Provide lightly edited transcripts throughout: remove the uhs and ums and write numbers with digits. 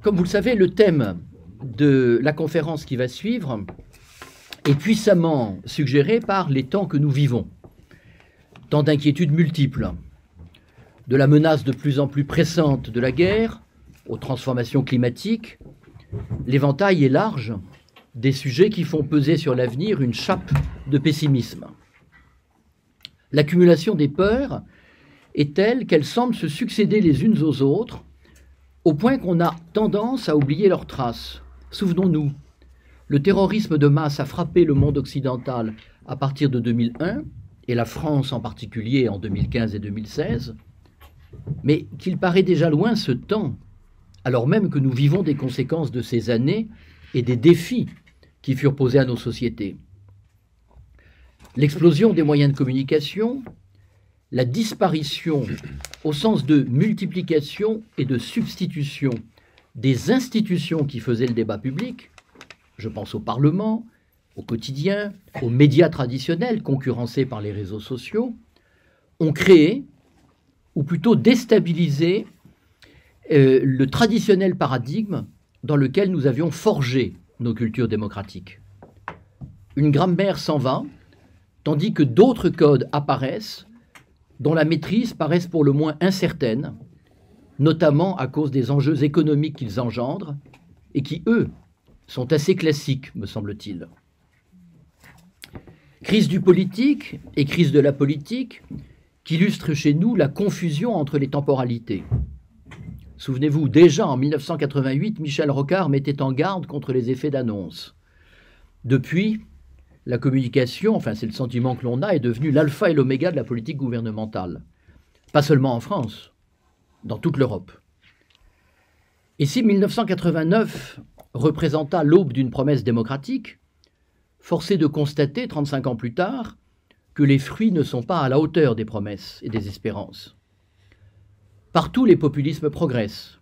Comme vous le savez, le thème de la conférence qui va suivre est puissamment suggéré par les temps que nous vivons. Tant d'inquiétudes multiples, de la menace de plus en plus pressante de la guerre aux transformations climatiques, l'éventail est large des sujets qui font peser sur l'avenir une chape de pessimisme. L'accumulation des peurs est telle qu'elles semblent se succéder les unes aux autres, au point qu'on a tendance à oublier leurs traces. Souvenons-nous, le terrorisme de masse a frappé le monde occidental à partir de 2001, et la France en particulier en 2015 et 2016, mais qu'il paraît déjà loin ce temps, alors même que nous vivons des conséquences de ces années et des défis qui furent posés à nos sociétés. L'explosion des moyens de communication, la disparition au sens de multiplication et de substitution des institutions qui faisaient le débat public, je pense au Parlement, au quotidien, aux médias traditionnels concurrencés par les réseaux sociaux, ont créé, ou plutôt déstabilisé, le traditionnel paradigme dans lequel nous avions forgé nos cultures démocratiques. Une grammaire s'en va, tandis que d'autres codes apparaissent dont la maîtrise paraisse pour le moins incertaine, notamment à cause des enjeux économiques qu'ils engendrent, et qui, eux, sont assez classiques, me semble-t-il. Crise du politique et crise de la politique qu'illustre chez nous la confusion entre les temporalités. Souvenez-vous, déjà en 1988, Michel Rocard mettait en garde contre les effets d'annonce. Depuis, la communication, enfin c'est le sentiment que l'on a, est devenue l'alpha et l'oméga de la politique gouvernementale. Pas seulement en France, dans toute l'Europe. Et si 1989 représenta l'aube d'une promesse démocratique, force est de constater, 35 ans plus tard, que les fruits ne sont pas à la hauteur des promesses et des espérances. Partout, les populismes progressent.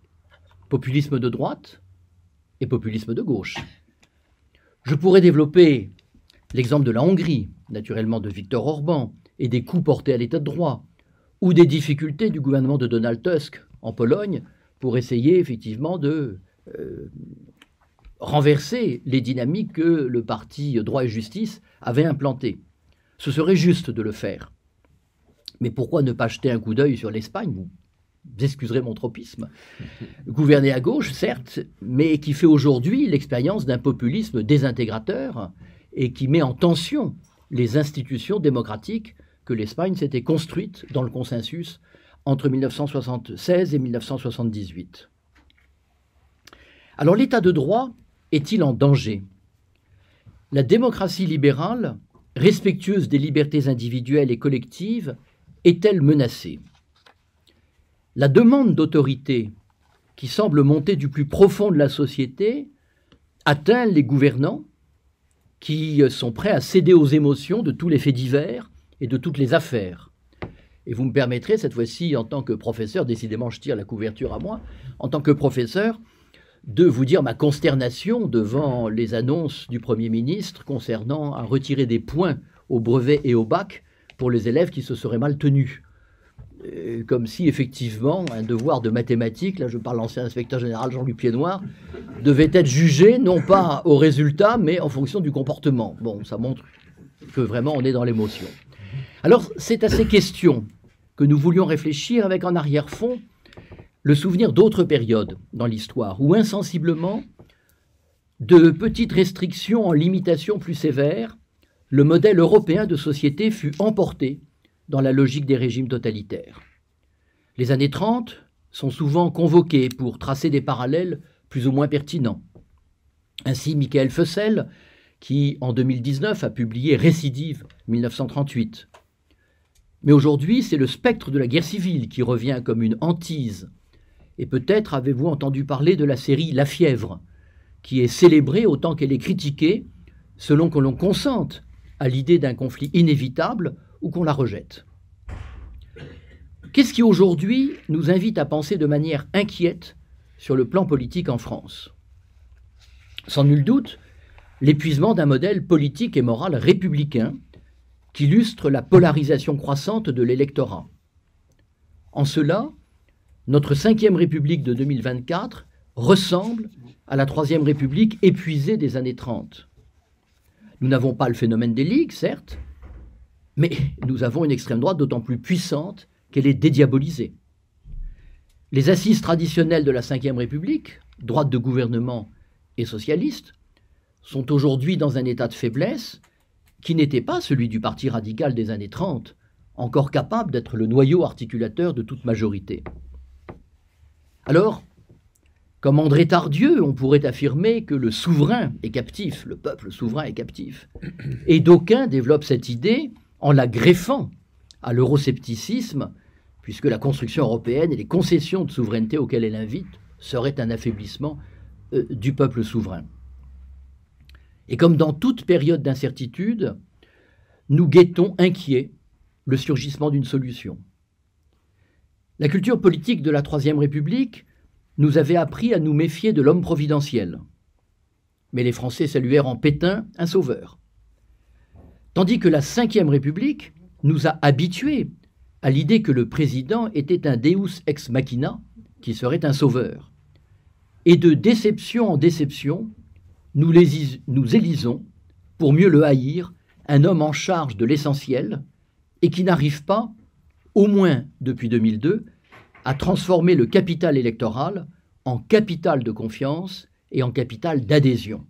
Populisme de droite et populisme de gauche. Je pourrais développer l'exemple de la Hongrie, naturellement de Viktor Orban, et des coups portés à l'état de droit, ou des difficultés du gouvernement de Donald Tusk en Pologne pour essayer effectivement de renverser les dynamiques que le parti Droit et Justice avait implantées. Ce serait juste de le faire. Mais pourquoi ne pas jeter un coup d'œil sur l'Espagne ? Vous excuserez mon tropisme. Gouverné à gauche, certes, mais qui fait aujourd'hui l'expérience d'un populisme désintégrateur et qui met en tension les institutions démocratiques que l'Espagne s'était construite dans le consensus entre 1976 et 1978. Alors l'état de droit est-il en danger ? La démocratie libérale, respectueuse des libertés individuelles et collectives, est-elle menacée ? La demande d'autorité qui semble monter du plus profond de la société atteint les gouvernants qui sont prêts à céder aux émotions de tous les faits divers et de toutes les affaires. Et vous me permettrez, cette fois-ci, en tant que professeur, décidément je tire la couverture à moi, en tant que professeur, de vous dire ma consternation devant les annonces du Premier ministre concernant à retirer des points au brevet et au bac pour les élèves qui se seraient mal tenus. Comme si, effectivement, un devoir de mathématiques, là je parle de l'ancien inspecteur général Jean-Luc Piednoir, devait être jugé non pas au résultat, mais en fonction du comportement. Bon, ça montre que vraiment on est dans l'émotion. Alors, c'est à ces questions que nous voulions réfléchir avec en arrière-fond le souvenir d'autres périodes dans l'histoire, où insensiblement, de petites restrictions en limitations plus sévères, le modèle européen de société fut emporté dans la logique des régimes totalitaires. Les années 30 sont souvent convoquées pour tracer des parallèles plus ou moins pertinents. Ainsi, Michael Fussell, qui en 2019 a publié Récidive 1938. Mais aujourd'hui, c'est le spectre de la guerre civile qui revient comme une hantise. Et peut-être avez-vous entendu parler de la série La Fièvre, qui est célébrée autant qu'elle est critiquée, selon que l'on consente à l'idée d'un conflit inévitable ou qu'on la rejette. Qu'est-ce qui aujourd'hui nous invite à penser de manière inquiète sur le plan politique en France ? Sans nul doute, l'épuisement d'un modèle politique et moral républicain qui illustre la polarisation croissante de l'électorat. En cela, notre 5e République de 2024 ressemble à la Troisième République épuisée des années 30. Nous n'avons pas le phénomène des ligues, certes, mais nous avons une extrême droite d'autant plus puissante qu'elle est dédiabolisée. Les assises traditionnelles de la Ve République, droite de gouvernement et socialiste, sont aujourd'hui dans un état de faiblesse qui n'était pas celui du Parti radical des années 30, encore capable d'être le noyau articulateur de toute majorité. Alors, comme André Tardieu, on pourrait affirmer que le souverain est captif, le peuple souverain est captif. Et d'aucuns développent cette idée en la greffant à l'euroscepticisme, puisque la construction européenne et les concessions de souveraineté auxquelles elle invite seraient un affaiblissement du peuple souverain. Et comme dans toute période d'incertitude, nous guettons inquiets le surgissement d'une solution. La culture politique de la Troisième République nous avait appris à nous méfier de l'homme providentiel. Mais les Français saluèrent en Pétain un sauveur. Tandis que la Ve République nous a habitués à l'idée que le président était un deus ex machina, qui serait un sauveur. Et de déception en déception, nous élisons, pour mieux le haïr, un homme en charge de l'essentiel et qui n'arrive pas, au moins depuis 2002, à transformer le capital électoral en capital de confiance et en capital d'adhésion.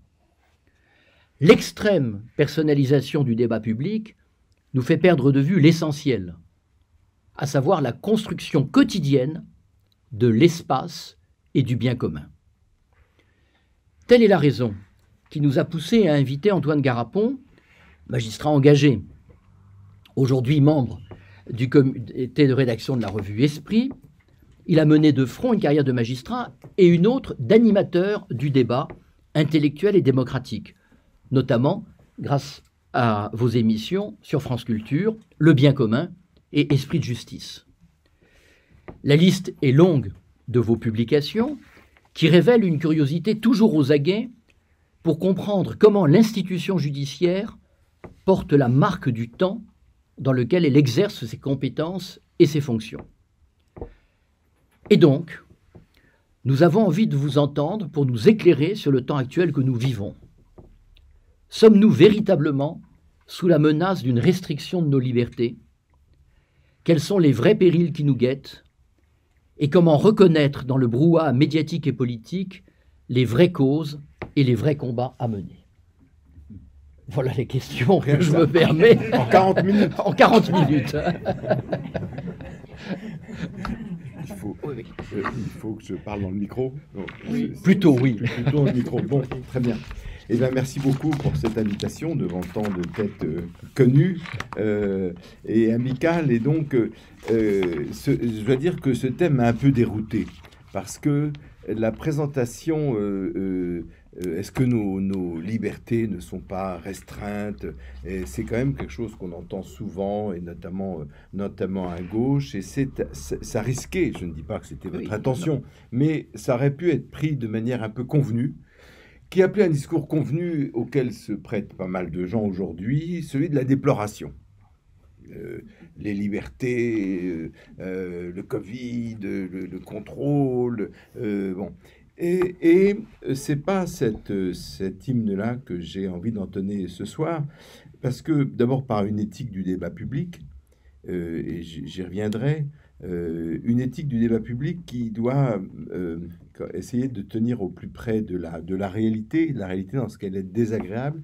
L'extrême personnalisation du débat public nous fait perdre de vue l'essentiel, à savoir la construction quotidienne de l'espace et du bien commun. Telle est la raison qui nous a poussé à inviter Antoine Garapon, magistrat engagé, aujourd'hui membre du comité de rédaction de la revue Esprit. Il a mené de front une carrière de magistrat et une autre d'animateur du débat intellectuel et démocratique, notamment grâce à vos émissions sur France Culture, Le Bien commun et Esprit de justice. La liste est longue de vos publications qui révèlent une curiosité toujours aux aguets pour comprendre comment l'institution judiciaire porte la marque du temps dans lequel elle exerce ses compétences et ses fonctions. Et donc, nous avons envie de vous entendre pour nous éclairer sur le temps actuel que nous vivons. Sommes-nous véritablement sous la menace d'une restriction de nos libertés? Quels sont les vrais périls qui nous guettent? Et comment reconnaître dans le brouhaha médiatique et politique les vraies causes et les vrais combats à mener? Voilà les questions que je me permets. En 40 minutes. En 40 minutes. Il faut que je parle dans le micro. Oui, plutôt, oui. Plutôt dans le micro. Bon, très bien. Eh bien, merci beaucoup pour cette invitation devant tant de têtes connues et amicales. Et donc, je dois dire que ce thème m'a un peu dérouté parce que la présentation, est-ce que nos libertés ne sont pas restreintes? C'est quand même quelque chose qu'on entend souvent, et notamment à gauche, et ça risquait, je ne dis pas que c'était votre intention, mais ça aurait pu être pris de manière un peu convenue, qui appelait un discours convenu auquel se prêtent pas mal de gens aujourd'hui, celui de la déploration. Les libertés, le Covid, le contrôle, bon. Et c'est pas cet hymne-là que j'ai envie d'entonner ce soir, parce que d'abord par une éthique du débat public, et j'y reviendrai, une éthique du débat public qui doit essayer de tenir au plus près de la réalité dans ce qu'elle est désagréable.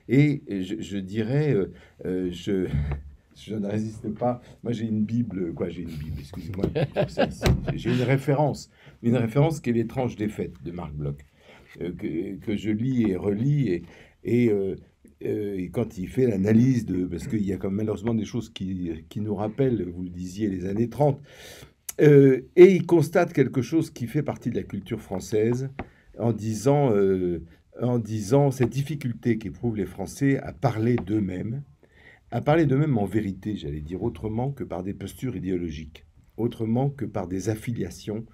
Et je dirais, je ne résiste pas. Moi, j'ai une Bible, excusez-moi. J'ai une référence qui est L'étrange défaite de Marc Bloch, que je lis et relis. Et quand il fait l'analyse parce qu'il y a comme malheureusement des choses qui nous rappellent, vous le disiez, les années 30, et il constate quelque chose qui fait partie de la culture française en disant cette difficulté qu'éprouvent les Français à parler d'eux-mêmes en vérité, j'allais dire, autrement que par des postures idéologiques, autrement que par des affiliations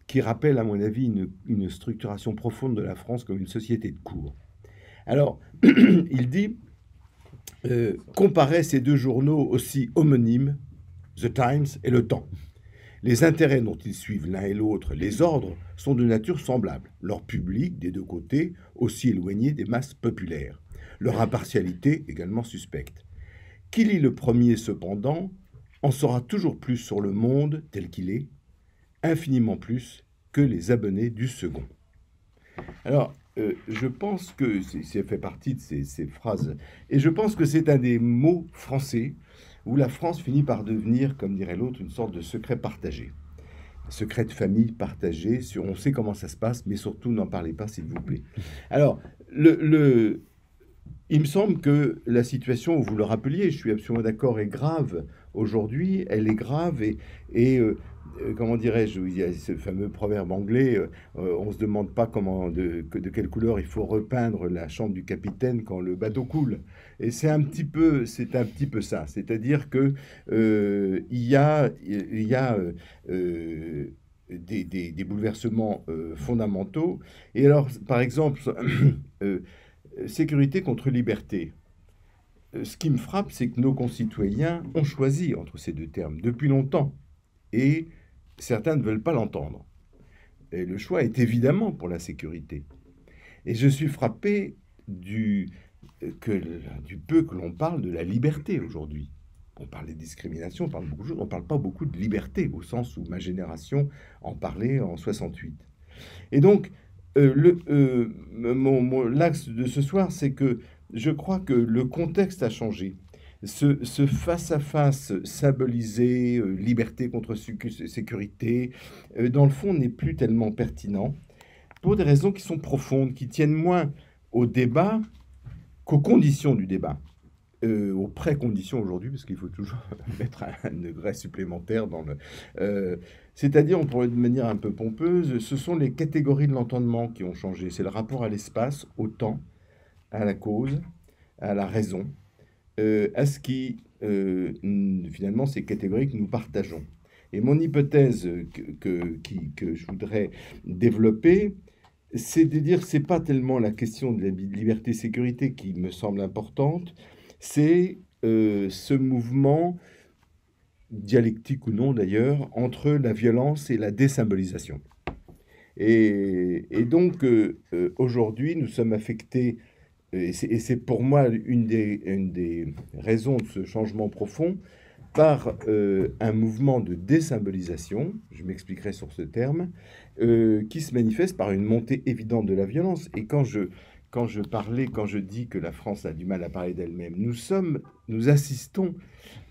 qui rappellent, à mon avis, une structuration profonde de la France comme une société de cour. Alors, il dit, comparait ces deux journaux aussi homonymes, The Times et Le Temps. Les intérêts dont ils suivent l'un et l'autre, les ordres, sont de nature semblable. Leur public, des deux côtés, aussi éloigné des masses populaires. Leur impartialité, également suspecte. Qui lit le premier, cependant, en saura toujours plus sur le monde tel qu'il est, infiniment plus que les abonnés du second. Alors, je pense que ça fait partie de ces phrases, et je pense que c'est un des mots français où la France finit par devenir, comme dirait l'autre, une sorte de secret partagé. Secret de famille partagé, on sait comment ça se passe, mais surtout n'en parlez pas, s'il vous plaît. Alors, il me semble que la situation, vous le rappeliez, je suis absolument d'accord, est grave aujourd'hui. Elle est grave comment dirais-je, il y a ce fameux proverbe anglais, on ne se demande pas de quelle couleur il faut repeindre la chambre du capitaine quand le bateau coule. Et c'est un petit peu ça. C'est-à-dire que il y a des bouleversements fondamentaux. Et alors, par exemple, sécurité contre liberté. Ce qui me frappe, c'est que nos concitoyens ont choisi entre ces deux termes depuis longtemps. Et certains ne veulent pas l'entendre. Et le choix est évidemment pour la sécurité. Et je suis frappé du peu que l'on parle de la liberté aujourd'hui. On parle des discriminations, on parle beaucoup de choses, on ne parle pas beaucoup de liberté, au sens où ma génération en parlait en 68. Et donc, l'axe de ce soir, c'est que je crois que le contexte a changé. Ce face-à-face symbolisé, liberté contre sécurité, dans le fond, n'est plus tellement pertinent, pour des raisons qui sont profondes, qui tiennent moins au débat qu'aux conditions du débat, aux pré-conditions aujourd'hui, parce qu'il faut toujours mettre un degré supplémentaire dans le... c'est-à-dire, on pourrait de manière un peu pompeuse, ce sont les catégories de l'entendement qui ont changé. C'est le rapport à l'espace, au temps, à la cause, à la raison, à ce qui, finalement, ces catégories que nous partageons. Et mon hypothèse que je voudrais développer, c'est de dire que ce n'est pas tellement la question de la liberté-sécurité qui me semble importante, c'est ce mouvement, dialectique ou non d'ailleurs, entre la violence et la désymbolisation. Et donc, aujourd'hui, nous sommes affectés, et c'est pour moi une des raisons de ce changement profond, par un mouvement de désymbolisation, je m'expliquerai sur ce terme, qui se manifeste par une montée évidente de la violence. Et quand je dis que la France a du mal à parler d'elle-même, nous assistons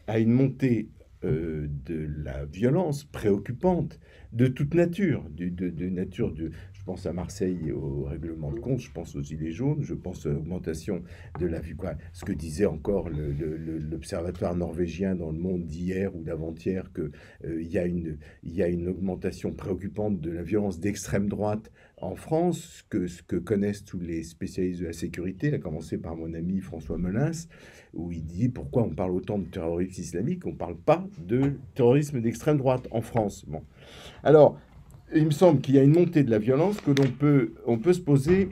à une montée de la violence préoccupante de toute nature, je pense à Marseille au règlement de compte, je pense aux Gilets jaunes, je pense à l'augmentation de la vie, ce que disait encore l'observatoire norvégien dans Le Monde d'hier ou d'avant-hier, qu'il y a une augmentation préoccupante de la violence d'extrême droite en France, ce que connaissent tous les spécialistes de la sécurité, à commencer par mon ami François Molins, où il dit pourquoi on parle autant de terrorisme islamique, on ne parle pas de terrorisme d'extrême droite en France. Bon. Alors, il me semble qu'il y a une montée de la violence, que on peut se poser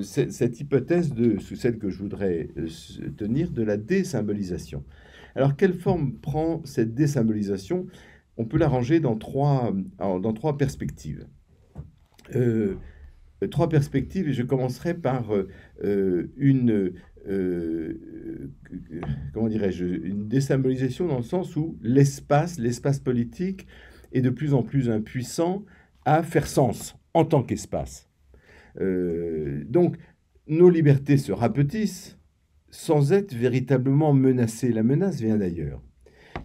cette hypothèse celle que je voudrais tenir, de la désymbolisation. Alors, quelle forme prend cette désymbolisation? On peut la ranger dans trois perspectives. Trois perspectives, et je commencerai par comment dirais-je, une désymbolisation dans le sens où l'espace politique est de plus en plus impuissant à faire sens en tant qu'espace. Donc, nos libertés se rapetissent sans être véritablement menacées. La menace vient d'ailleurs.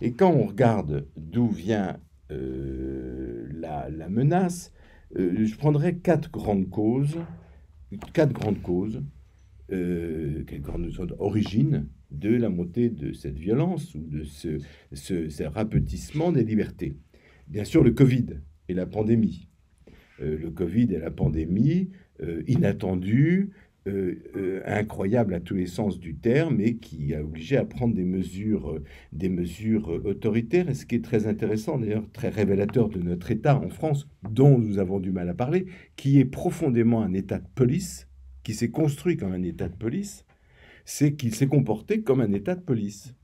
Et quand on regarde d'où vient la menace, je prendrais quatre grandes causes, quatre grandes origines de la montée de cette violence ou de ce rapetissement des libertés. Bien sûr, le Covid et la pandémie. Le Covid et la pandémie, inattendue, incroyable à tous les sens du terme, et qui a obligé à prendre des mesures autoritaires. Et ce qui est très intéressant, d'ailleurs très révélateur de notre État en France, dont nous avons du mal à parler, qui est profondément un État de police, qui s'est construit comme un État de police, c'est qu'il s'est comporté comme un État de police.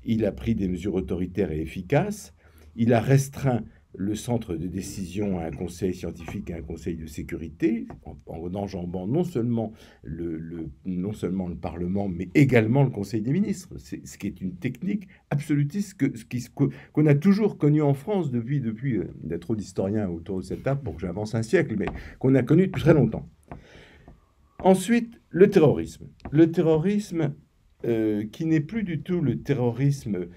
Il a pris des mesures autoritaires et efficaces, il a restreint le centre de décision à un conseil scientifique et un conseil de sécurité, en enjambant non seulement le Parlement, mais également le Conseil des ministres. Ce qui est une technique absolutiste qu'on a toujours connue en France depuis il y a trop d'historiens autour de cette table pour que j'avance un siècle, mais qu'on a connu depuis très longtemps. Ensuite, le terrorisme. Le terrorisme qui n'est plus du tout le terrorisme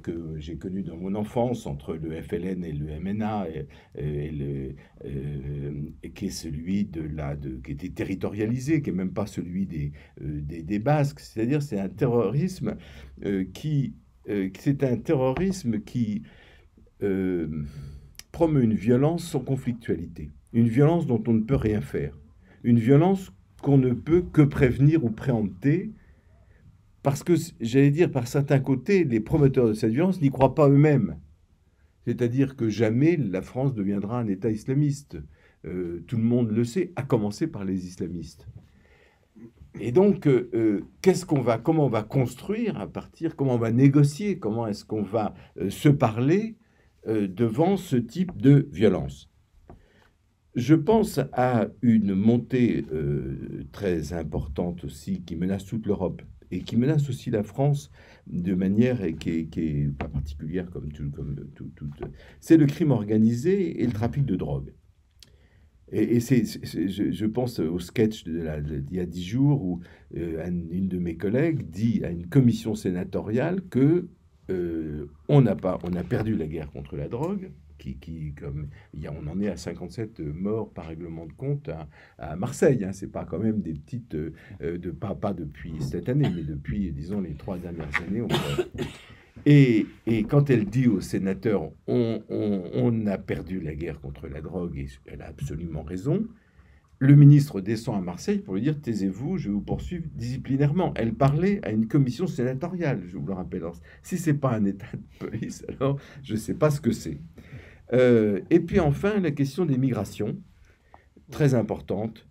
que j'ai connu dans mon enfance entre le FLN et le MNA, qui est celui qui était territorialisé, qui n'est même pas celui des Basques. C'est-à-dire c'est un terrorisme qui promeut une violence sans conflictualité, une violence dont on ne peut rien faire, une violence qu'on ne peut que prévenir ou préempter, parce que, j'allais dire, par certains côtés, les promoteurs de cette violence n'y croient pas eux-mêmes. C'est-à-dire que jamais la France deviendra un État islamiste. Tout le monde le sait, à commencer par les islamistes. Et donc, comment on va construire comment on va négocier, comment est-ce qu'on va se parler devant ce type de violence? Je pense à une montée très importante aussi qui menace toute l'Europe et qui menace aussi la France de manière qui est pas particulière comme tout. C'est le crime organisé et le trafic de drogue. Et je pense au sketch d'il y a 10 jours où une de mes collègues dit à une commission sénatoriale que on a perdu la guerre contre la drogue. On en est à 57 morts par règlement de compte à Marseille. Hein. C'est pas quand même des petites, pas depuis cette année, mais depuis, disons, les 3 dernières années. Et quand elle dit aux sénateurs, on a perdu la guerre contre la drogue, et elle a absolument raison, le ministre descend à Marseille pour lui dire, taisez-vous, je vais vous poursuivre disciplinairement. Elle parlait à une commission sénatoriale, je vous le rappelle. Alors, si c'est pas un état de police, alors je sais pas ce que c'est. Et puis enfin, la question des migrations, très importante,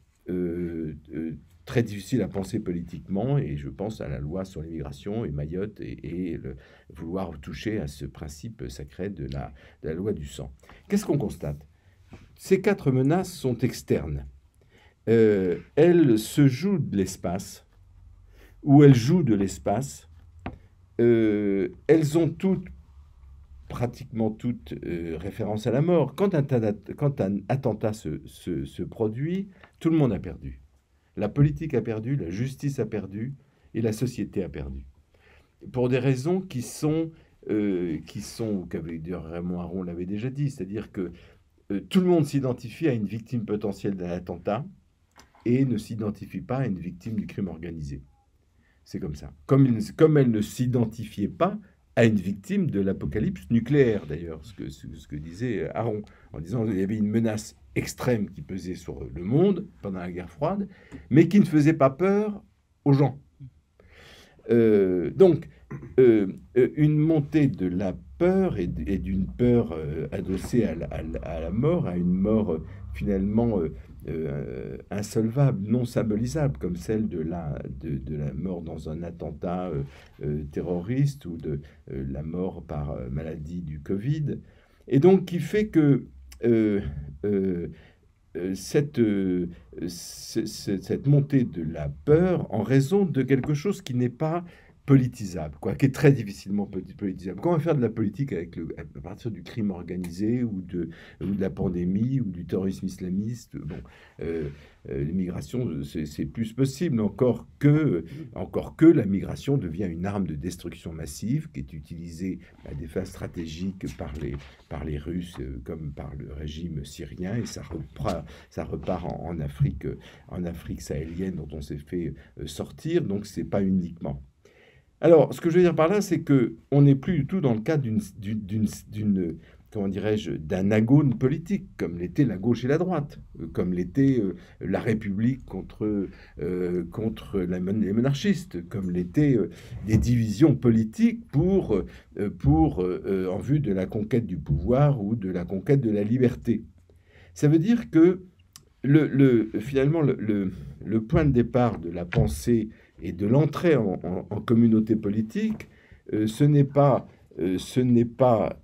très difficile à penser politiquement, et je pense à la loi sur l'immigration et Mayotte et vouloir toucher à ce principe sacré de la loi du sang. Qu'est-ce qu'on constate? Ces 4 menaces sont externes. Elles se jouent de l'espace, ou elles jouent de l'espace. Elles ont pratiquement toutes référence à la mort. Quand un attentat se produit, tout le monde a perdu. La politique a perdu, la justice a perdu, et la société a perdu. Pour des raisons qui sont Raymond Aron l'avait déjà dit, c'est-à-dire que tout le monde s'identifie à une victime potentielle d'un attentat et ne s'identifie pas à une victime du crime organisé. C'est comme ça. Comme elle ne s'identifiait pas à une victime de l'apocalypse nucléaire, d'ailleurs, ce que disait Aron, en disant qu'il y avait une menace extrême qui pesait sur le monde pendant la guerre froide, mais qui ne faisait pas peur aux gens. Donc, une montée de la peur et d'une peur adossée à la mort, à une mort finalement insolvable, non symbolisable, comme celle de la mort dans un attentat terroriste ou de la mort par maladie du Covid. Et donc, qui fait que cette montée de la peur en raison de quelque chose qui n'est pas politisable, qui est très difficilement politisable. Comment faire de la politique à partir du crime organisé ou de la pandémie ou du terrorisme islamiste? Bon, l'immigration, c'est plus possible, encore que la migration devient une arme de destruction massive qui est utilisée à des fins stratégiques par les Russes comme par le régime syrien, et ça repart en Afrique sahélienne dont on s'est fait sortir, donc c'est pas uniquement. Alors, ce que je veux dire par là, c'est qu'on n'est plus du tout dans le cadre comment dirais-je, d'un agone politique, comme l'était la gauche et la droite, comme l'était la République contre les monarchistes, comme l'étaient des divisions politiques en vue de la conquête du pouvoir ou de la conquête de la liberté. Ça veut dire que finalement, le point de départ de la pensée et de l'entrée en communauté politique, ce n'est pas ce n'est pas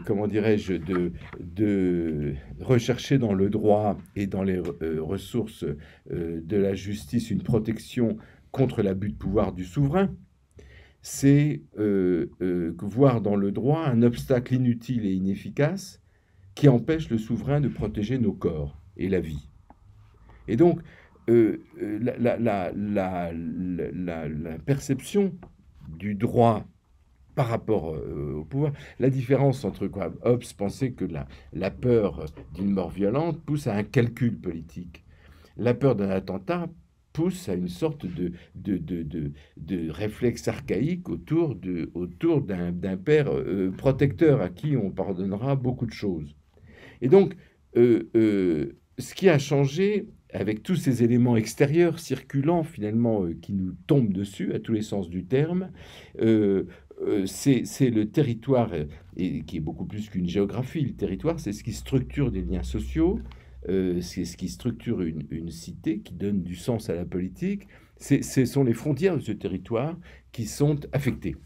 comment dirais-je, de rechercher dans le droit et dans les ressources de la justice une protection contre l'abus de pouvoir du souverain. C'est voir dans le droit un obstacle inutile et inefficace qui empêche le souverain de protéger nos corps et la vie. Et donc, la perception du droit par rapport au pouvoir, la différence entre quoi Hobbes pensait que la peur d'une mort violente pousse à un calcul politique. La peur d'un attentat pousse à une sorte de réflexe archaïque autour d'un père protecteur à qui on pardonnera beaucoup de choses. Et donc, ce qui a changé avec tous ces éléments extérieurs circulants finalement qui nous tombent dessus à tous les sens du terme, c'est le territoire, et qui est beaucoup plus qu'une géographie. Le territoire, c'est ce qui structure des liens sociaux, c'est ce qui structure une cité, qui donne du sens à la politique. Ce sont les frontières de ce territoire qui sont affectées.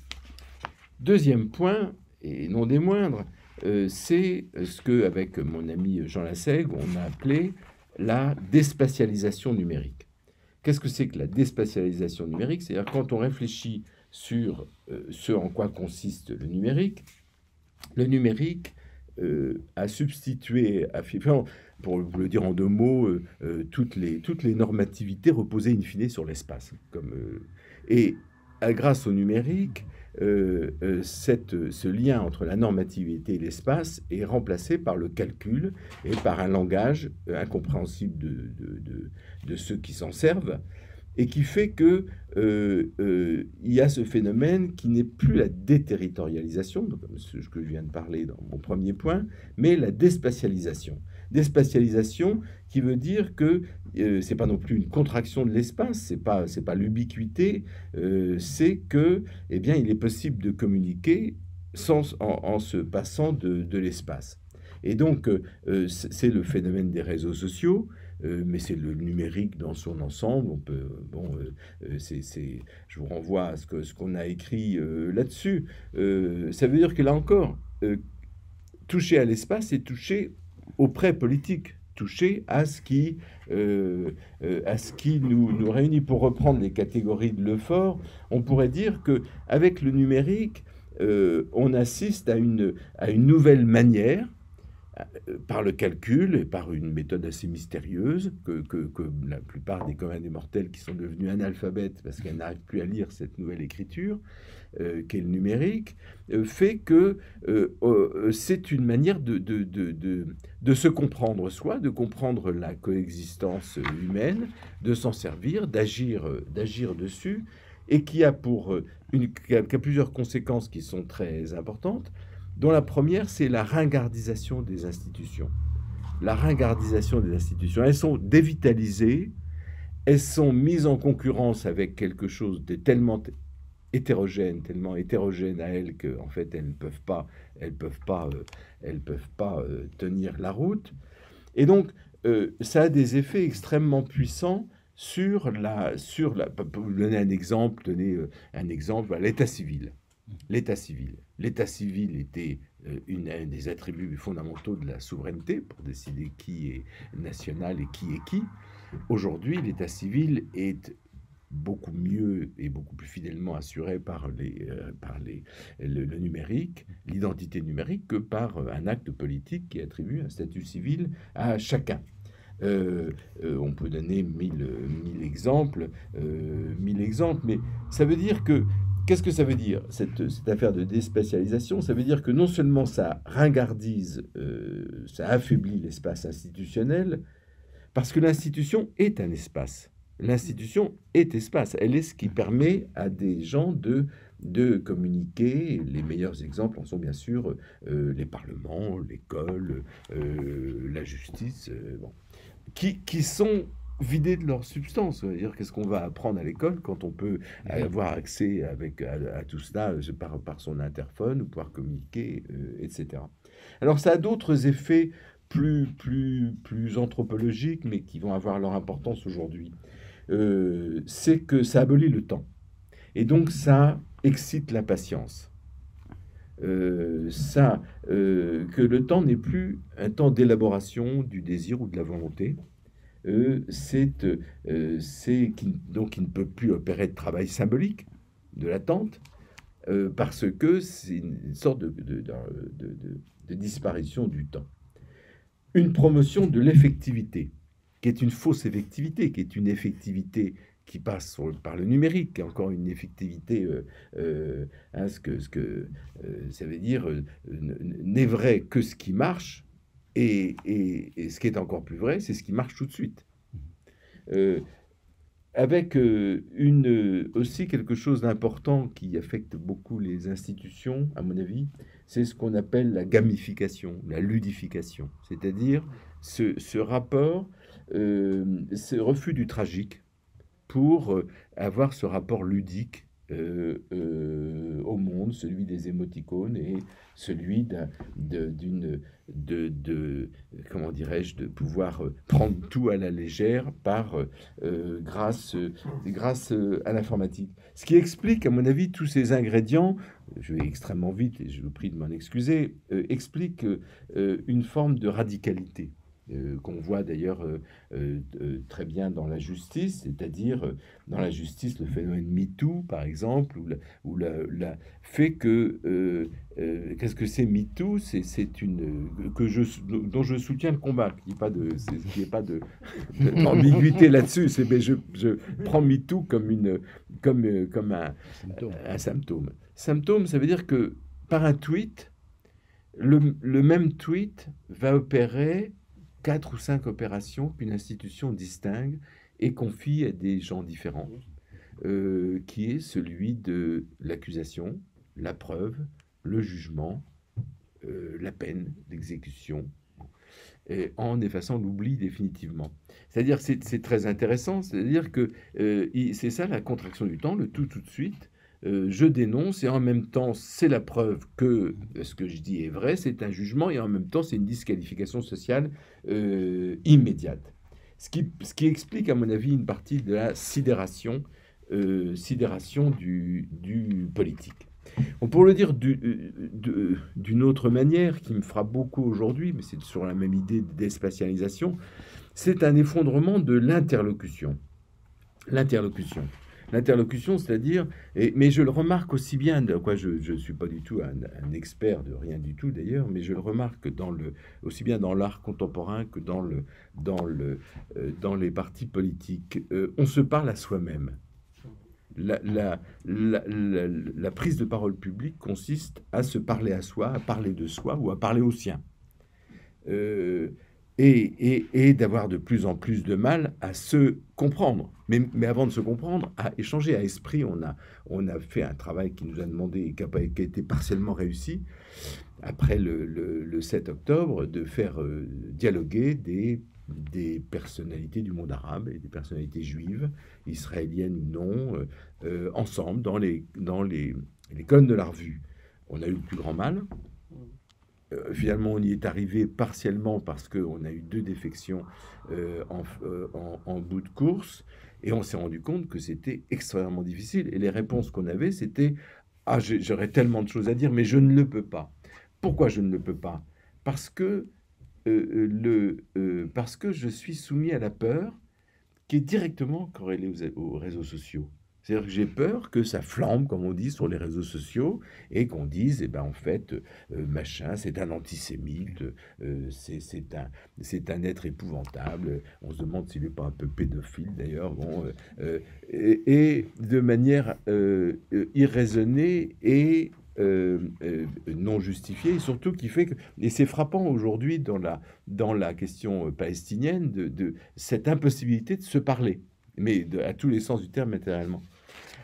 Deuxième point, et non des moindres, c'est ce que, avec mon ami Jean Lassègue, on a appelé la déspatialisation numérique. Qu'est-ce que c'est que la déspatialisation numérique? C'est-à-dire quand on réfléchit sur ce en quoi consiste le numérique a substitué, pour le dire en deux mots, toutes les normativités reposaient in fine sur l'espace. Et grâce au numérique, ce lien entre la normativité et l'espace est remplacé par le calcul et par un langage incompréhensible de ceux qui s'en servent, et qui fait que il y a ce phénomène qui n'est plus la déterritorialisation, comme ce que je viens de parler dans mon premier point, mais la déspatialisation. Déspatialisation qui veut dire que c'est pas non plus une contraction de l'espace, c'est pas l'ubiquité, c'est que, eh bien, il est possible de communiquer en se passant de l'espace. Et donc, c'est le phénomène des réseaux sociaux, mais c'est le numérique dans son ensemble. On peut, je vous renvoie à ce qu'on a écrit là-dessus. Ça veut dire que là encore, toucher à l'espace, c'est toucher au prêt politique, toucher à ce qui nous réunit. Pour reprendre les catégories de Lefort, on pourrait dire qu'avec le numérique, on assiste à une nouvelle manière, par le calcul et par une méthode assez mystérieuse que la plupart des communs des mortels qui sont devenus analphabètes parce qu'elles n'arrivent plus à lire cette nouvelle écriture qu'est le numérique, fait que c'est une manière de se comprendre soi, de comprendre la coexistence humaine, de s'en servir, d'agir dessus, et qui a plusieurs conséquences qui sont très importantes, dont la première, c'est la ringardisation des institutions. La ringardisation des institutions. Elles sont dévitalisées, elles sont mises en concurrence avec quelque chose de tellement hétérogène à elles qu'en fait, elles ne peuvent pas tenir la route. Et donc, ça a des effets extrêmement puissants sur pour vous donner un exemple, l'état civil. L'état civil était un des attributs fondamentaux de la souveraineté pour décider qui est national et qui est qui. Aujourd'hui, l'état civil est beaucoup mieux et beaucoup plus fidèlement assuré par le numérique, l'identité numérique, que par un acte politique qui attribue un statut civil à chacun. On peut donner mille exemples, mais ça veut dire que qu'est-ce que ça veut dire, cette affaire de déspatialisation? Ça veut dire que non seulement ça ringardise, ça affaiblit l'espace institutionnel, parce que l'institution est un espace. L'institution est espace. Elle est ce qui permet à des gens de communiquer. Les meilleurs exemples en sont bien sûr les parlements, l'école, la justice, qui sont vidés de leur substance. C'est-à-dire, qu'est-ce qu'on va apprendre à l'école quand on peut avoir accès à tout cela par son interphone ou pouvoir communiquer, etc. Alors, ça a d'autres effets plus anthropologiques, mais qui vont avoir leur importance aujourd'hui. C'est que ça abolit le temps. Et donc, ça excite l'impatience. Que le temps n'est plus un temps d'élaboration du désir ou de la volonté, donc il ne peut plus opérer de travail symbolique de l'attente, parce que c'est une sorte de disparition du temps. Une promotion de l'effectivité, qui est une fausse effectivité, qui est une effectivité qui passe par le numérique, qui est encore une effectivité, ce que ça veut dire, n'est vrai que ce qui marche, et ce qui est encore plus vrai, c'est ce qui marche tout de suite. Avec aussi quelque chose d'important qui affecte beaucoup les institutions, à mon avis, c'est ce qu'on appelle la gamification, la ludification, c'est-à-dire ce rapport, ce refus du tragique pour avoir ce rapport ludique au monde, celui des émoticônes et celui comment dirais-je, de pouvoir prendre tout à la légère grâce à l'informatique. Ce qui explique, à mon avis, tous ces ingrédients, je vais extrêmement vite et je vous prie de m'en excuser, explique une forme de radicalité. Qu'on voit d'ailleurs très bien dans la justice, c'est-à-dire dans la justice le phénomène MeToo par exemple, où la fait que qu'est-ce que c'est MeToo, c'est une dont je soutiens le combat, qu'il n'y ait pas d'ambiguïté là-dessus. Mais je prends MeToo comme un symptôme. Symptôme, ça veut dire que par un tweet, le même tweet va opérer 4 ou 5 opérations qu'une institution distingue et confie à des gens différents, qui est celui de l'accusation, la preuve, le jugement, la peine, l'exécution, en effaçant l'oubli définitivement. C'est-à-dire que c'est très intéressant, c'est-à-dire que c'est ça la contraction du temps, le tout de suite. Je dénonce et en même temps c'est la preuve que ce que je dis est vrai, c'est un jugement et en même temps c'est une disqualification sociale immédiate. Ce qui explique à mon avis une partie de la sidération du politique. Bon, pour le dire d'une autre manière qui me frappe beaucoup aujourd'hui, mais c'est sur la même idée de déspatialisation, c'est un effondrement de l'interlocution. L'interlocution, c'est-à-dire, mais je le remarque aussi bien, je ne suis pas du tout un expert de rien du tout d'ailleurs, mais je le remarque aussi bien dans l'art contemporain que dans les partis politiques. On se parle à soi-même. La prise de parole publique consiste à se parler à soi, à parler de soi ou à parler aux siens. Et d'avoir de plus en plus de mal à se comprendre. Mais avant de se comprendre, à échanger, à esprit. On a fait un travail qui nous a demandé, et qui a été partiellement réussi, après le 7 octobre, de faire dialoguer des personnalités du monde arabe et des personnalités juives, israéliennes ou non, ensemble, dans les colonnes de la revue. On a eu le plus grand mal. Finalement, on y est arrivé partiellement parce qu'on a eu 2 défections en bout de course, et on s'est rendu compte que c'était extrêmement difficile. Et les réponses qu'on avait, c'était « Ah, j'aurais tellement de choses à dire, mais je ne le peux pas. » Pourquoi je ne le peux pas? Parce que je suis soumis à la peur qui est directement corrélée aux réseaux sociaux. C'est-à-dire que j'ai peur que ça flambe, comme on dit, sur les réseaux sociaux, et qu'on dise, en fait, machin, c'est un antisémite, c'est un être épouvantable. On se demande s'il n'est pas un peu pédophile, d'ailleurs. Bon, et de manière irraisonnée et non justifiée, et surtout qui fait que... Et c'est frappant aujourd'hui dans la question palestinienne de cette impossibilité de se parler, mais à tous les sens du terme matériellement.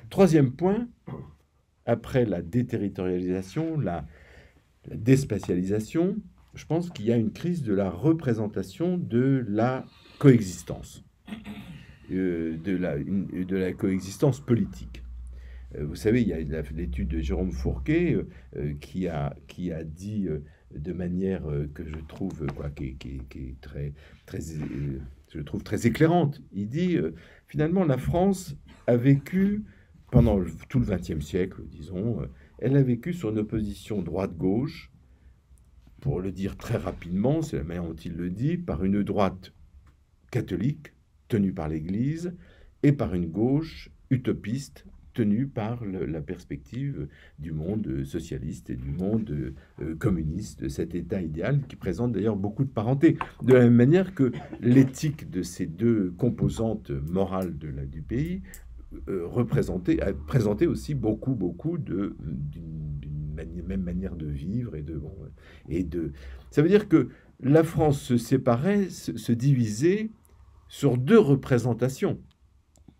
Troisième point, après la déterritorialisation, la déspatialisation, je pense qu'il y a une crise de la représentation de la coexistence, de la coexistence politique. Vous savez, il y a l'étude de Jérôme Fourquet qui a dit de manière que je trouve qui est très je trouve très éclairante. Il dit finalement la France a vécu pendant tout le XXe siècle, disons, elle a vécu sur une opposition droite-gauche, pour le dire très rapidement, c'est la manière dont il le dit, par une droite catholique tenue par l'Église et par une gauche utopiste tenue par la perspective du monde socialiste et du monde communiste, de cet État idéal qui présente d'ailleurs beaucoup de parenté. De la même manière que l'éthique de ces deux composantes morales du pays présentait aussi beaucoup d'une même manière de vivre ça veut dire que la France se séparait, se divisait sur deux représentations,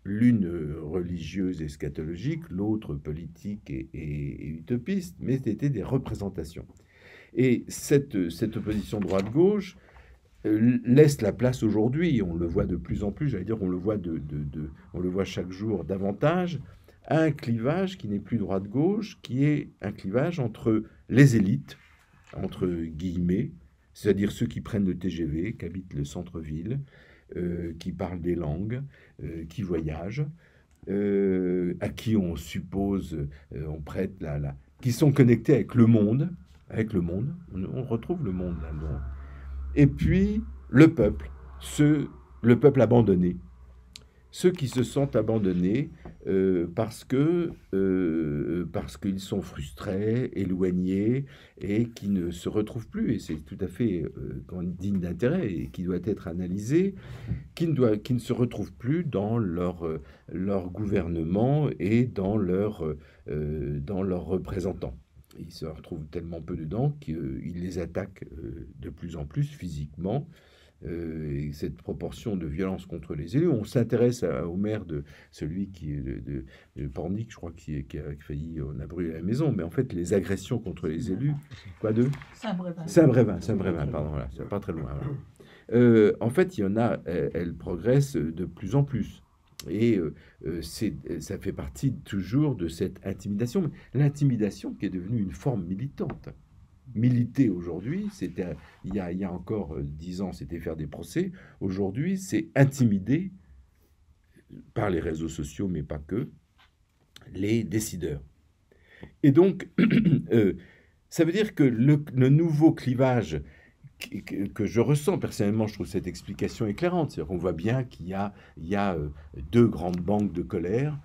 l'une religieuse et eschatologique, l'autre politique et utopiste, mais c'était des représentations. Et cette opposition droite-gauche laisse la place aujourd'hui, on le voit de plus en plus, j'allais dire on le voit chaque jour davantage, à un clivage qui n'est plus droite-gauche, qui est un clivage entre les élites, entre guillemets, c'est-à-dire ceux qui prennent le TGV, qui habitent le centre-ville, qui parlent des langues, qui voyagent, à qui on suppose, on prête qui sont connectés avec le monde, on retrouve le monde là-dedans. Et puis le peuple abandonné, ceux qui se sentent abandonnés parce qu'ils sont frustrés, éloignés et qui ne se retrouvent plus, et c'est tout à fait digne d'intérêt et qui doit être analysé, qui ne se retrouvent plus dans leur gouvernement et dans leurs représentants. Ils se retrouvent tellement peu dedans qu'ils les attaquent de plus en plus physiquement. Et cette proportion de violence contre les élus, on s'intéresse au maire de celui qui est de Pornic, je crois, qui a failli, on a brûlé la maison, mais en fait les agressions contre les élus, quoi de Saint-Brévin, pardon, voilà, c'est pas très loin. Voilà. En fait, il y en a, elles progressent de plus en plus. Et ça fait partie toujours de cette intimidation. L'intimidation qui est devenue une forme militante. Militer aujourd'hui, il y a encore 10 ans, c'était faire des procès. Aujourd'hui, c'est intimider, par les réseaux sociaux, mais pas que, les décideurs. Et donc, ça veut dire que le nouveau clivage que je ressens personnellement, je trouve cette explication éclairante. C'est-à-dire qu'on voit bien qu'il y a deux grandes banques de colère,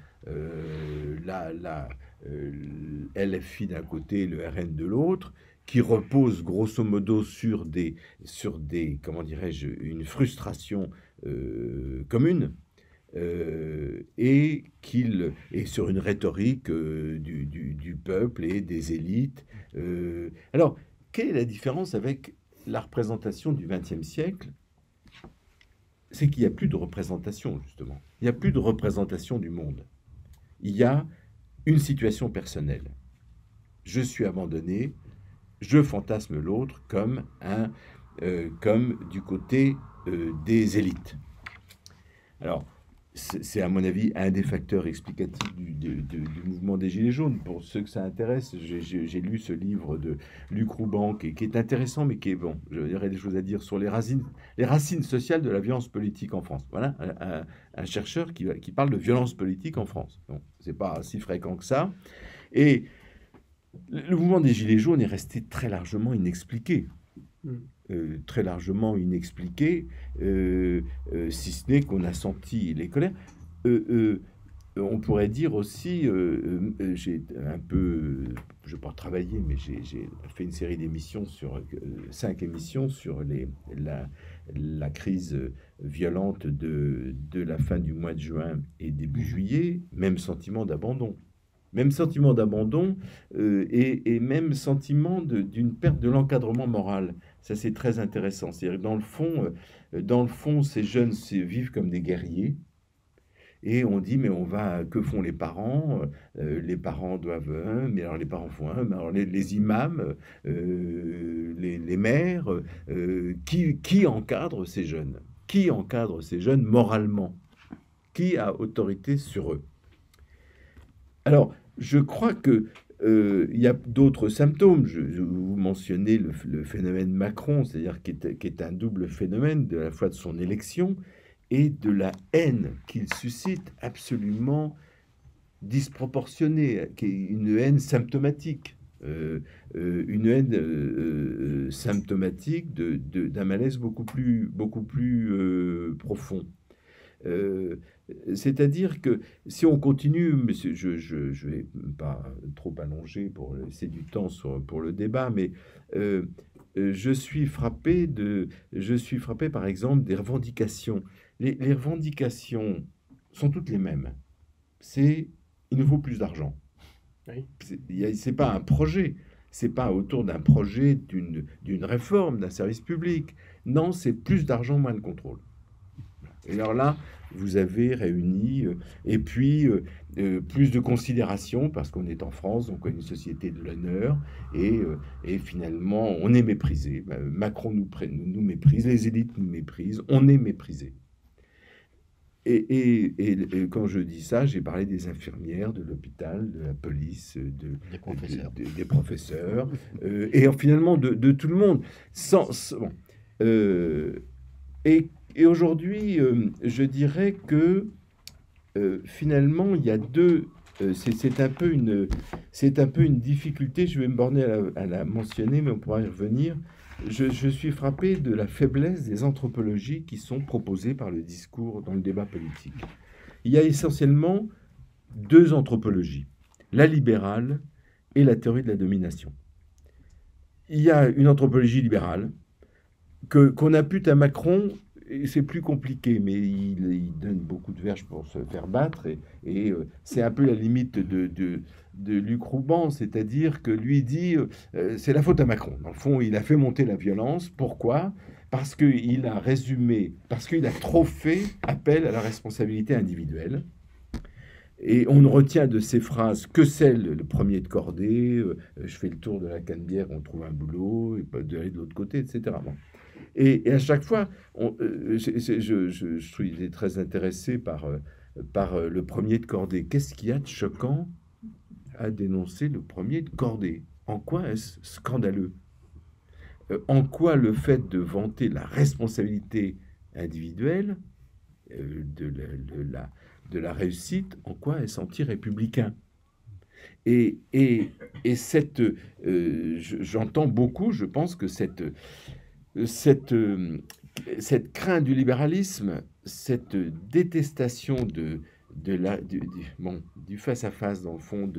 LFI d'un côté et le RN de l'autre, qui reposent grosso modo sur comment dirais-je, une frustration commune, et sur une rhétorique du peuple et des élites. Alors, quelle est la différence avec la représentation du XXe siècle? C'est qu'il n'y a plus de représentation, justement. Il n'y a plus de représentation du monde. Il y a une situation personnelle. Je suis abandonné, je fantasme l'autre comme du côté des élites. Alors, c'est à mon avis un des facteurs explicatifs du mouvement des Gilets jaunes. Pour ceux que ça intéresse, j'ai lu ce livre de Luc Rouban qui est intéressant, mais qui est bon. J'aurais des choses à dire sur les racines sociales de la violence politique en France. Voilà, un chercheur qui parle de violence politique en France. Donc, c'est pas si fréquent que ça. Et le mouvement des Gilets jaunes est resté très largement inexpliqué. Très largement inexpliqué, si ce n'est qu'on a senti les colères. On pourrait dire aussi, j'ai un peu, je ne vais pas travailler, mais j'ai fait une série d'émissions 5 émissions sur la crise violente de la fin du mois de juin et début juillet, même sentiment d'abandon. Même sentiment d'abandon et même sentiment d'une perte de l'encadrement moral. Ça, c'est très intéressant. C'est-à-dire, dans le fond, ces jeunes vivent comme des guerriers. Et on dit, mais que font les parents? Les parents doivent mais alors les parents font mais alors les imams, les maires, qui encadre ces jeunes? Qui encadre ces jeunes moralement? Qui a autorité sur eux? Alors, je crois que il y a d'autres symptômes. Vous mentionnez le phénomène Macron, c'est-à-dire qui est un double phénomène à la fois de son élection et de la haine qu'il suscite absolument disproportionnée, qui est une haine symptomatique. Une haine symptomatique d'un malaise beaucoup plus profond. C'est-à-dire que si on continue, mais je ne vais pas trop allonger pour laisser du temps pour le débat, mais je suis frappé par exemple des revendications. Les revendications sont toutes les mêmes. Il nous faut plus d'argent. Oui. C'est pas un projet, c'est pas autour d'un projet d'une réforme d'un service public. Non, c'est plus d'argent, moins de contrôle. Et alors là, vous avez réuni, et puis plus de considération, parce qu'on est en France, donc on est une société de l'honneur, et finalement, on est méprisé. Macron nous méprise, les élites nous méprisent, on est méprisé. Et quand je dis ça, j'ai parlé des infirmières, de l'hôpital, de la police, des professeurs, et finalement de tout le monde. Bon. Et aujourd'hui, je dirais que finalement, il y a deux... c'est un peu une difficulté, je vais me borner à la mentionner, mais on pourra y revenir. Je suis frappé de la faiblesse des anthropologies qui sont proposées par le discours dans le débat politique. Il y a essentiellement deux anthropologies, la libérale et la théorie de la domination. Il y a une anthropologie libérale qu'on impute à Macron, et c'est plus compliqué, mais il donne beaucoup de verges pour se faire battre, et c'est un peu la limite de Luc Rouban, c'est-à-dire que lui dit c'est la faute à Macron. Dans le fond, il a fait monter la violence. Pourquoi ? Parce qu'il a résumé, parce qu'il a trop fait appel à la responsabilité individuelle. Et on ne retient de ces phrases que celle, le premier de cordée, je fais le tour de la Canebière, on trouve un boulot, et pas d'aller de l'autre côté, etc. Bon. Et à chaque fois, je suis très intéressé par le premier de cordée. Qu'est-ce qu'il y a de choquant à dénoncer le premier de cordée? En quoi est-ce scandaleux? En quoi le fait de vanter la responsabilité individuelle de la réussite, en quoi est-ce anti-républicain? Et j'entends beaucoup, je pense que cette crainte du libéralisme, cette détestation du face-à-face, dans le fond,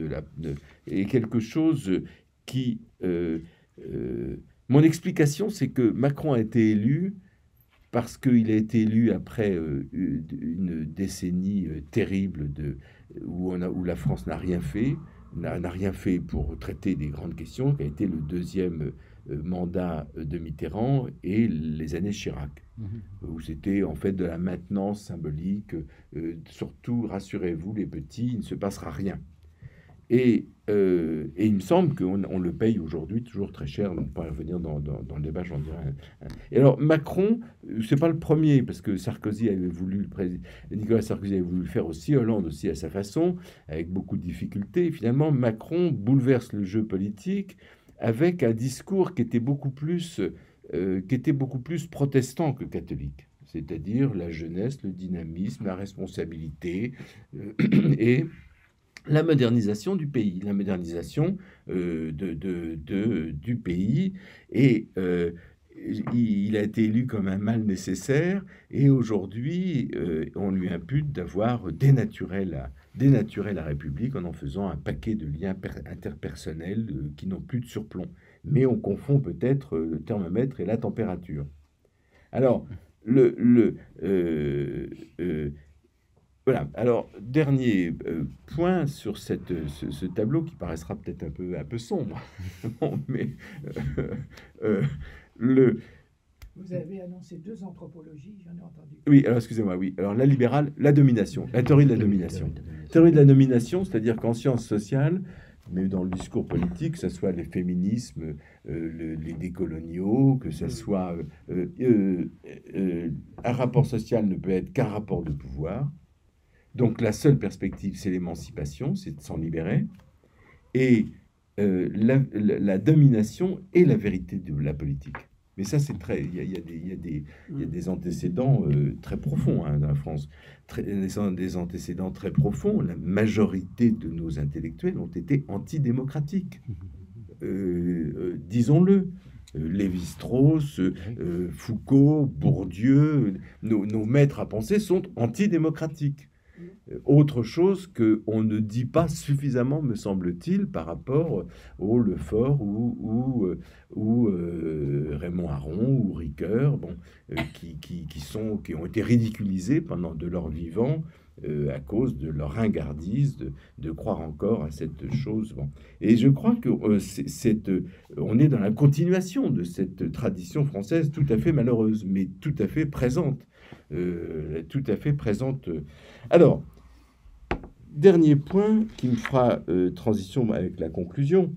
est quelque chose qui... mon explication, c'est que Macron a été élu parce qu'il a été élu après une décennie terrible où la France n'a rien fait pour traiter des grandes questions, qui a été le deuxième mandat de Mitterrand et les années Chirac, où c'était en fait de la maintenance symbolique, surtout rassurez-vous les petits, il ne se passera rien. Et il me semble qu'on le paye aujourd'hui toujours très cher. On pourra revenir dans le débat, j'en dirai. Et alors Macron, c'est pas le premier, parce que Nicolas Sarkozy avait voulu le faire aussi, Hollande aussi à sa façon, avec beaucoup de difficultés. Et finalement, Macron bouleverse le jeu politique avec un discours qui était beaucoup plus protestant que catholique. C'est-à-dire la jeunesse, le dynamisme, la responsabilité et la modernisation du pays, du pays, et il a été élu comme un mal nécessaire, et aujourd'hui, on lui impute d'avoir dénaturé la République en faisant un paquet de liens interpersonnels qui n'ont plus de surplomb. Mais on confond peut-être le thermomètre et la température. Alors, voilà. Alors, dernier point sur ce tableau qui paraîtra peut-être un peu sombre. Bon, mais Vous avez annoncé deux anthropologies, j'en ai entendu. Oui, alors excusez-moi, oui. Alors la libérale, la domination, la théorie de la domination. Théorie de la domination, c'est-à-dire qu'en sciences sociales, mais dans le discours politique, que ce soit les féminismes, les décoloniaux, que ce soit un rapport social ne peut être qu'un rapport de pouvoir. Donc la seule perspective, c'est l'émancipation, c'est de s'en libérer. Et la domination est la vérité de la politique. Mais ça, c'est très... Il y a des antécédents très profonds dans la France. Des antécédents très profonds. La majorité de nos intellectuels ont été antidémocratiques. Disons-le. Lévi-Strauss, Foucault, Bourdieu, nos maîtres à penser sont antidémocratiques. Autre chose qu'on ne dit pas suffisamment, me semble-t-il, par rapport au Lefort ou Raymond Aron ou Ricoeur, qui ont été ridiculisés pendant de leur vivant à cause de leur ringardise de croire encore à cette chose. Bon. Et je crois que on est dans la continuation de cette tradition française tout à fait malheureuse, mais tout à fait présente. Tout à fait présente. Alors, dernier point qui me fera transition avec la conclusion,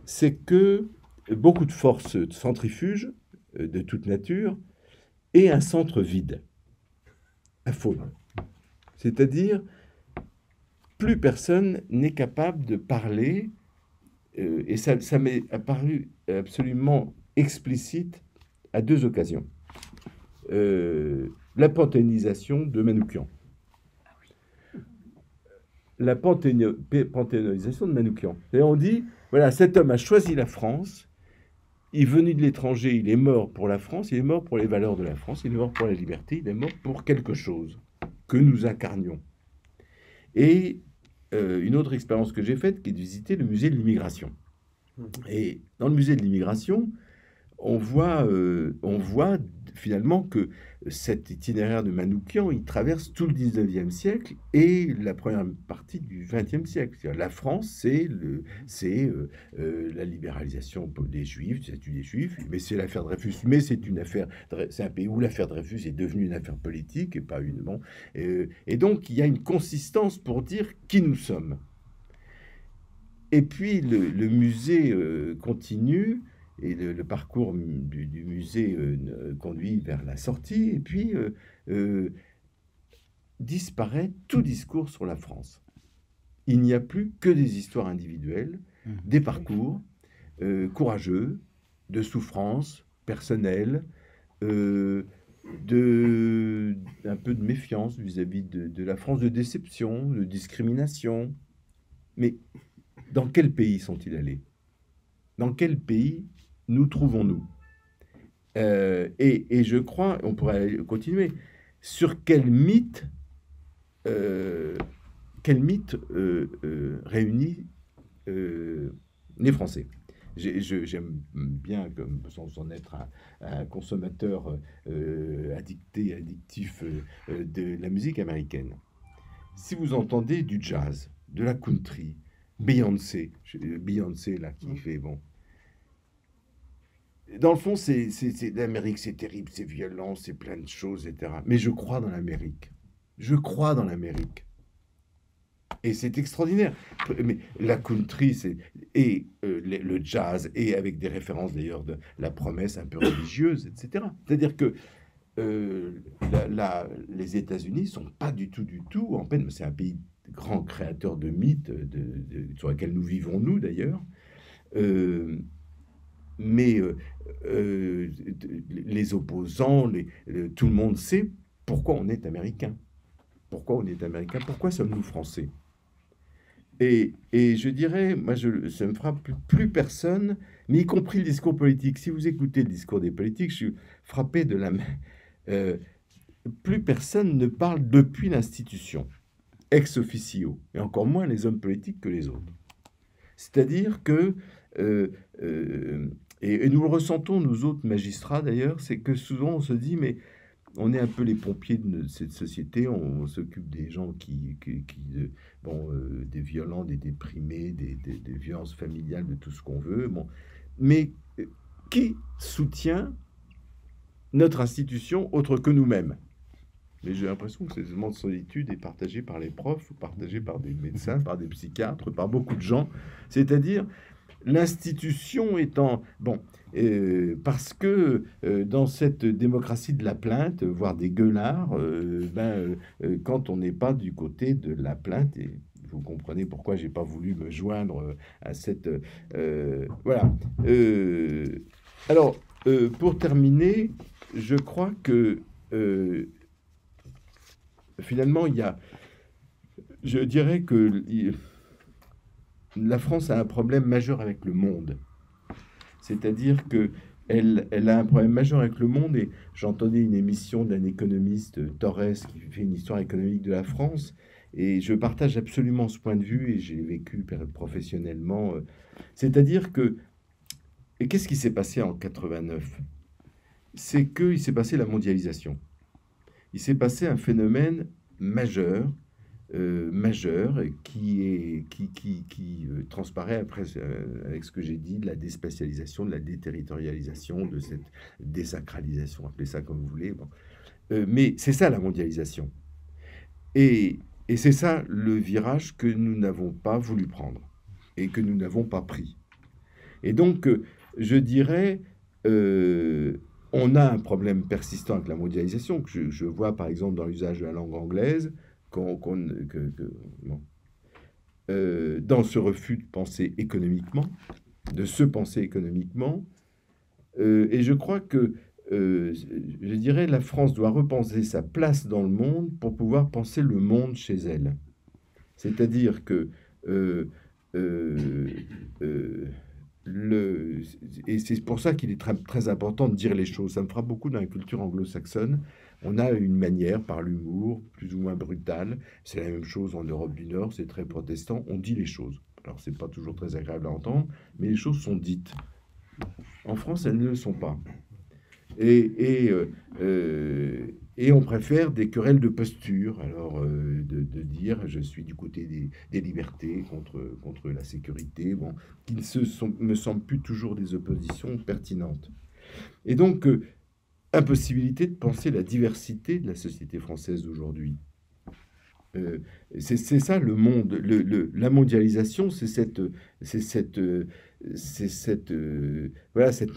c'est que beaucoup de forces centrifuges de toute nature et un centre vide, un faune. C'est-à-dire, plus personne n'est capable de parler, et ça m'est apparu absolument explicite à deux occasions. La panthéonisation de Manouchian. La panthéonisation de Manouchian. C'est-à-dire, on dit, voilà, cet homme a choisi la France, il est venu de l'étranger, il est mort pour la France, il est mort pour les valeurs de la France, il est mort pour la liberté, il est mort pour quelque chose que nous incarnions. Et une autre expérience que j'ai faite, qui est de visiter le musée de l'immigration. Et dans le musée de l'immigration, on voit finalement que cet itinéraire de Manouchian, il traverse tout le 19e siècle et la première partie du 20e siècle. C'est-à-dire, la France, c'est la libéralisation des Juifs, du statut des Juifs, mais c'est l'affaire Dreyfus. Mais c'est un pays où l'affaire Dreyfus est devenue une affaire politique et pas une... Bon, et donc, il y a une consistance pour dire qui nous sommes. Et puis, le musée continue... Et le parcours du musée conduit vers la sortie, et puis disparaît tout discours sur la France. Il n'y a plus que des histoires individuelles, des parcours courageux, de souffrance personnelle, un peu de méfiance vis-à-vis de la France, de déception, de discrimination. Mais dans quel pays sont-ils allés? Dans quel pays nous trouvons-nous? Et je crois, on pourrait continuer, sur quel mythe réunit les Français? J'aime bien, sans en être un consommateur addictif de la musique américaine. Si vous entendez du jazz, de la country, Beyoncé là qui fait bon. Dans le fond, c'est l'Amérique, c'est terrible, c'est violent, c'est plein de choses, etc. Mais je crois dans l'Amérique. Je crois dans l'Amérique. Et c'est extraordinaire. Mais la country, et le jazz, et avec des références d'ailleurs de la promesse un peu religieuse, etc. C'est-à-dire que les États-Unis ne sont pas du tout en peine. C'est un pays grand créateur de mythes, sur lequel nous vivons, nous d'ailleurs. Mais les opposants, tout le monde sait pourquoi on est américain. Pourquoi on est américain? Pourquoi sommes-nous français? Et je dirais, moi, ça me frappe plus personne, mais y compris le discours politique. Si vous écoutez le discours des politiques, je suis frappé de plus personne ne parle depuis l'institution, ex officio, et encore moins les hommes politiques que les autres. C'est-à-dire que... Et nous le ressentons, nous autres magistrats d'ailleurs, c'est que souvent on se dit, mais on est un peu les pompiers de cette société, on s'occupe des gens des violents, des déprimés, des violences familiales, de tout ce qu'on veut. Bon. Mais qui soutient notre institution autre que nous-mêmes? Mais j'ai l'impression que ce moment de solitude est partagé par les profs, partagé par des médecins, par des psychiatres, par beaucoup de gens. C'est-à-dire... L'institution étant... Bon, parce que dans cette démocratie de la plainte, voire des gueulards, quand on n'est pas du côté de la plainte, et vous comprenez pourquoi j'ai pas voulu me joindre à cette... voilà. Alors, pour terminer, je crois que finalement, je dirais que la France a un problème majeur avec le monde. C'est-à-dire qu'elle a un problème majeur avec le monde, et j'entendais une émission d'un économiste, Torres, qui fait une histoire économique de la France, et je partage absolument ce point de vue, et j'ai vécu professionnellement. C'est-à-dire que, et qu'est-ce qui s'est passé en 89? C'est qu'il s'est passé la mondialisation. Il s'est passé un phénomène majeur, qui transparaît après avec ce que j'ai dit, de la déspatialisation, de la déterritorialisation, de cette désacralisation, appelez ça comme vous voulez. Bon. Mais c'est ça la mondialisation. Et c'est ça le virage que nous n'avons pas voulu prendre et que nous n'avons pas pris. Et donc, je dirais, on a un problème persistant avec la mondialisation, que je vois par exemple dans l'usage de la langue anglaise, dans ce refus de penser économiquement, de se penser économiquement. Et je crois que, je dirais, la France doit repenser sa place dans le monde pour pouvoir penser le monde chez elle. C'est-à-dire que et c'est pour ça qu'il est très, très important de dire les choses. Ça me frappe beaucoup dans la culture anglo-saxonne. On a une manière, par l'humour, plus ou moins brutale. C'est la même chose en Europe du Nord, c'est très protestant. On dit les choses. Alors, c'est pas toujours très agréable à entendre, mais les choses sont dites. En France, elles ne le sont pas. Et on préfère des querelles de posture, alors de dire je suis du côté des libertés contre la sécurité, bon, qui me semblent plus toujours des oppositions pertinentes. Et donc, impossibilité de penser la diversité de la société française d'aujourd'hui. C'est ça le monde, la mondialisation, c'est cette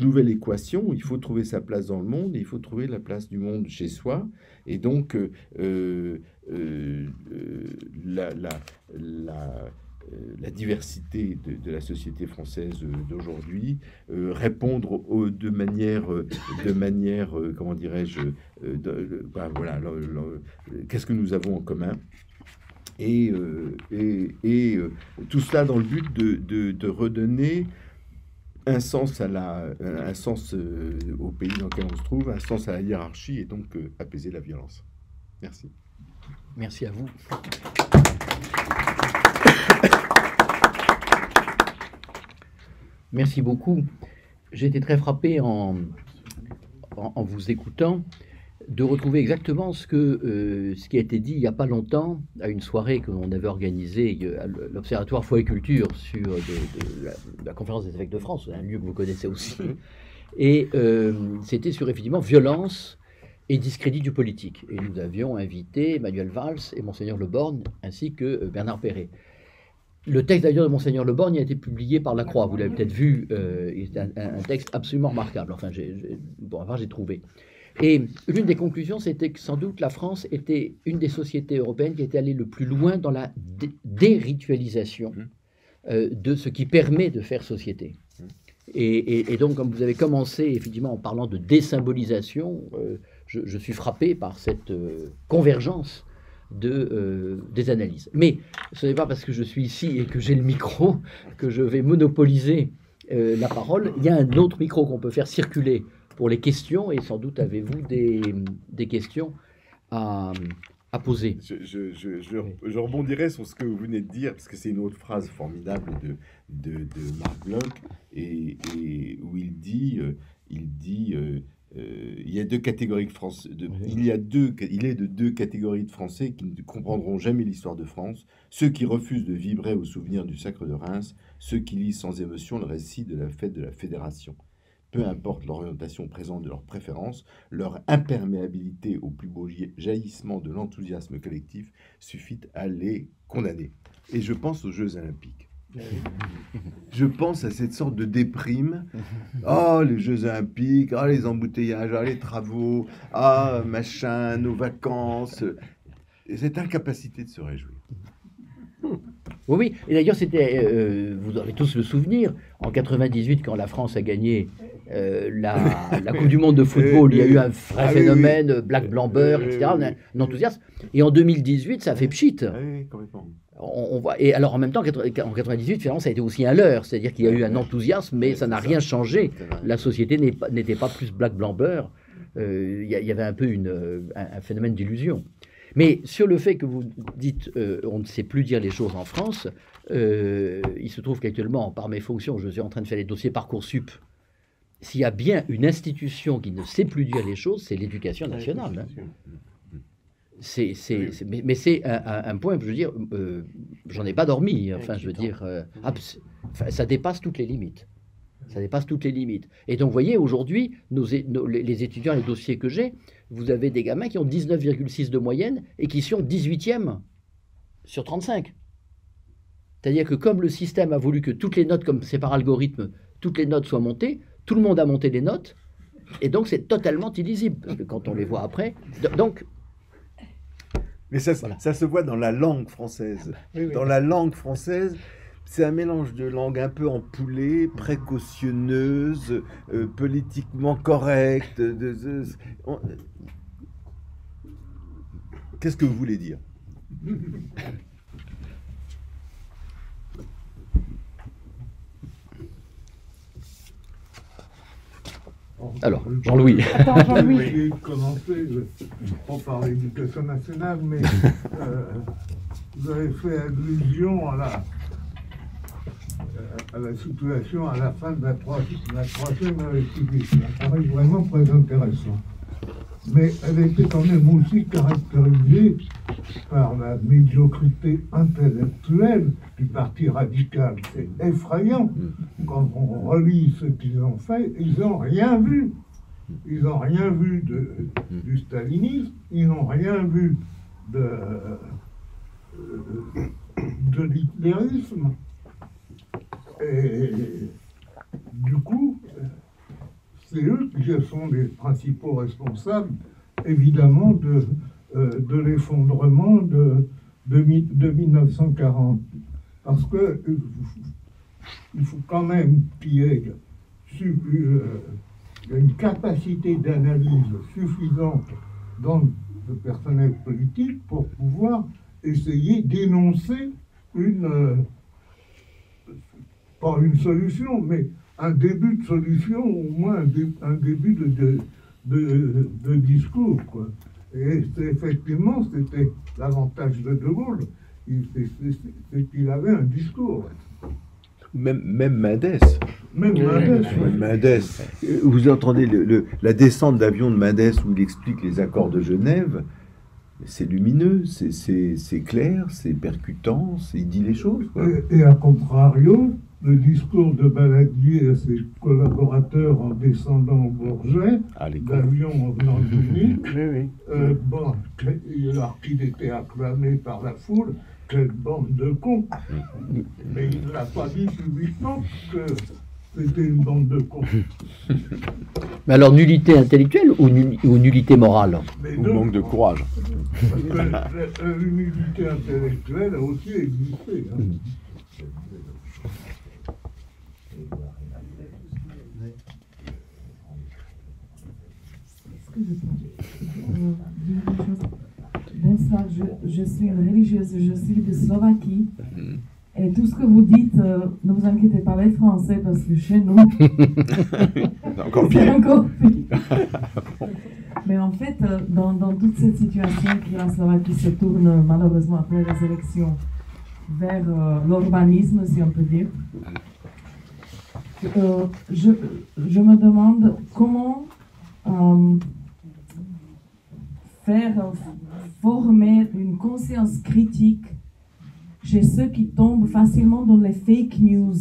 nouvelle équation. Il faut trouver sa place dans le monde, et il faut trouver la place du monde chez soi. Et donc, la diversité de la société française d'aujourd'hui, répondre de manière comment dirais-je, voilà, qu'est-ce que nous avons en commun, et tout cela dans le but de redonner un sens au pays dans lequel on se trouve, un sens à la hiérarchie, et donc apaiser la violence. Merci. Merci à vous. Merci beaucoup. J'ai été très frappé en vous écoutant de retrouver exactement ce qui a été dit il n'y a pas longtemps à une soirée que l'on avait organisée à l'Observatoire Foi et Culture sur la Conférence des évêques de France, un lieu que vous connaissez aussi. Et c'était sur effectivement violence et discrédit du politique. Et nous avions invité Emmanuel Valls et Monseigneur Le Borgne, ainsi que Bernard Perret. Le texte d'ailleurs de Monseigneur Le Borgne a été publié par La Croix, vous l'avez peut-être vu, c'est un texte absolument remarquable, enfin j'ai trouvé. Et l'une des conclusions, c'était que sans doute la France était une des sociétés européennes qui était allée le plus loin dans la déritualisation de ce qui permet de faire société. Et donc, comme vous avez commencé effectivement en parlant de désymbolisation, je suis frappé par cette convergence des analyses. Mais ce n'est pas parce que je suis ici et que j'ai le micro que je vais monopoliser la parole. Il y a un autre micro qu'on peut faire circuler pour les questions, et sans doute avez-vous des questions à poser. Je rebondirai sur ce que vous venez de dire, parce que c'est une autre phrase formidable de Marc Bloch, et où il dit il y a deux catégories de Français. Il est de deux catégories de Français qui ne comprendront jamais l'histoire de France. Ceux qui refusent de vibrer au souvenir du Sacre de Reims, ceux qui lisent sans émotion le récit de la fête de la Fédération. Peu importe l'orientation présente de leurs préférences, leur imperméabilité au plus beau jaillissement de l'enthousiasme collectif suffit à les condamner. Et je pense aux Jeux Olympiques. Je pense à cette sorte de déprime. Oh, les Jeux Olympiques, oh, les embouteillages, oh, les travaux, ah, machin, nos vacances. Et cette incapacité de se réjouir. Oui, oui. Et d'ailleurs, c'était, vous avez tous le souvenir, en 98, quand la France a gagné La Coupe du Monde de football, il y a eu un vrai phénomène, black, blanc, beurre, etc., un enthousiasme. Et en 2018, ça a fait pchit. Oui, complètement. On voit, et alors en même temps, en 98, finalement, ça a été aussi un leurre, c'est-à-dire qu'il y a eu un enthousiasme, mais ça n'a rien changé. La société n'était pas plus black, blanc, beurre. Il y avait un peu un phénomène d'illusion. Mais sur le fait que vous dites on ne sait plus dire les choses en France, il se trouve qu'actuellement, par mes fonctions, je suis en train de faire les dossiers Parcoursup. S'il y a bien une institution qui ne sait plus dire les choses, c'est l'éducation nationale. Mais c'est un point, je veux dire, j'en ai pas dormi. Enfin, je veux dire, ça dépasse toutes les limites. Ça dépasse toutes les limites. Et donc, vous voyez, aujourd'hui, les étudiants, les dossiers que j'ai, vous avez des gamins qui ont 19,6 de moyenne et qui sont 18e sur 35. C'est-à-dire que comme le système a voulu que toutes les notes, comme c'est par algorithme, toutes les notes soient montées, tout le monde a monté les notes, et donc c'est totalement illisible, parce que quand on les voit après... Donc, mais ça se voit dans la langue française. Oui. Dans la langue française, c'est un mélange de langue un peu empoulée, précautionneuse, politiquement correcte. Qu'est-ce que vous voulez dire? Alors, Jean-Louis. Attends, Jean-Louis. J'ai commencé, pas par l'éducation nationale, mais vous avez fait allusion à la situation à la fin de la Troisième République. Ça paraît vraiment très intéressant. Mais elle était quand même aussi caractérisée par la médiocrité intellectuelle du Parti radical. C'est effrayant. Quand on relit ce qu'ils ont fait, ils n'ont rien vu. Ils n'ont rien vu du stalinisme, ils n'ont rien vu de l'hitlérisme. Et du coup, c'est eux qui sont les principaux responsables, évidemment, de l'effondrement de 1940. Parce que il faut quand même qu'il y ait une capacité d'analyse suffisante dans le personnel politique pour pouvoir essayer d'énoncer pas une solution, mais un début de solution, au moins un début de discours, quoi. Et effectivement, c'était l'avantage de Gaulle, c'est qu'il avait un discours. Même Mendes. Vous entendez la descente d'avion de Mendes où il explique les accords de Genève. C'est lumineux, c'est clair, c'est percutant, il dit les choses, quoi. Et à contrario, le discours de Baladier à ses collaborateurs en descendant au Bourget, d'avion en venant de Munich, alors qu'il était acclamé par la foule, quelle bande de cons. Mais il ne l'a pas dit publiquement que c'était une bande de cons. Mais alors, nullité intellectuelle ou nullité morale? Ou manque de courage? L'humilité intellectuelle a aussi existé. Bonsoir, je suis une religieuse, je suis de Slovaquie. Et tout ce que vous dites, ne vous inquiétez pas les Français, parce que chez nous, c'est encore pire. Mais en fait, dans toute cette situation qui en Slovaquie se tourne malheureusement après les élections vers l'urbanisme, si on peut dire, je me demande comment former une conscience critique chez ceux qui tombent facilement dans les fake news,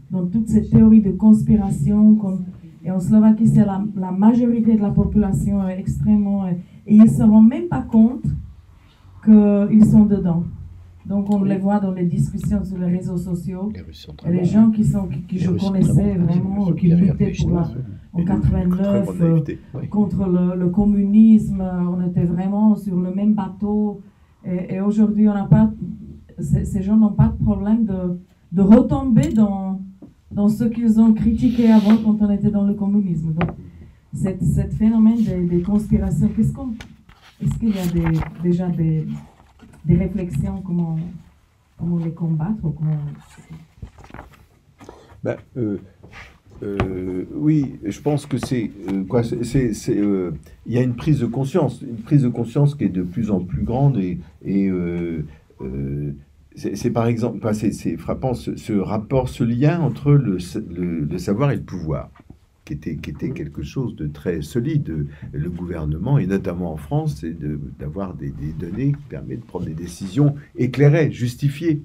dans toutes ces théories de conspiration. Et en Slovaquie, c'est la majorité de la population extrêmement... Et ils ne se rendent même pas compte qu'ils sont dedans. Donc on les voit dans les discussions sur les réseaux sociaux. Et les gens qui je connaissais vraiment, qui luttaient en 89 contre le communisme, on était vraiment sur le même bateau. Et aujourd'hui, on n'a pas... Ces gens n'ont pas de problème de retomber dans dans ce qu'ils ont critiqué avant quand on était dans le communisme. Donc, cet phénomène des conspirations, est-ce qu'il y a déjà des réflexions, comment les combattre ou comment... Oui, je pense que c'est il y a une prise de conscience qui est de plus en plus grande c'est par exemple, c'est frappant ce rapport, ce lien entre le savoir et le pouvoir, qui était quelque chose de très solide. Le gouvernement, et notamment en France, c'est d'avoir des données qui permettent de prendre des décisions éclairées, justifiées.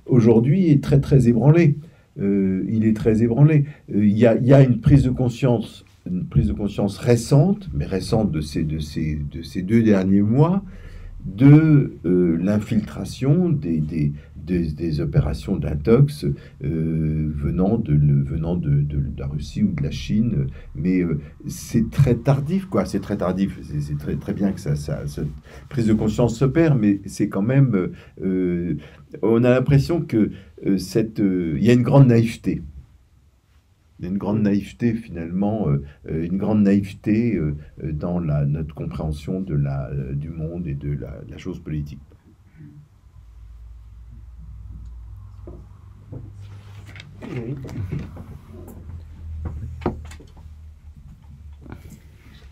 Aujourd'hui, il est très ébranlé. Il est très ébranlé. Il y a une prise de conscience récente, mais récente de ces 2 derniers mois, de l'infiltration des opérations d'intox venant de la Russie ou de la Chine, mais c'est très tardif, quoi. C'est très tardif. C'est très bien que cette prise de conscience s'opère, mais c'est quand même... on a l'impression que il y a une grande naïveté. Il y a une grande naïveté, finalement, dans notre compréhension du monde et de la chose politique.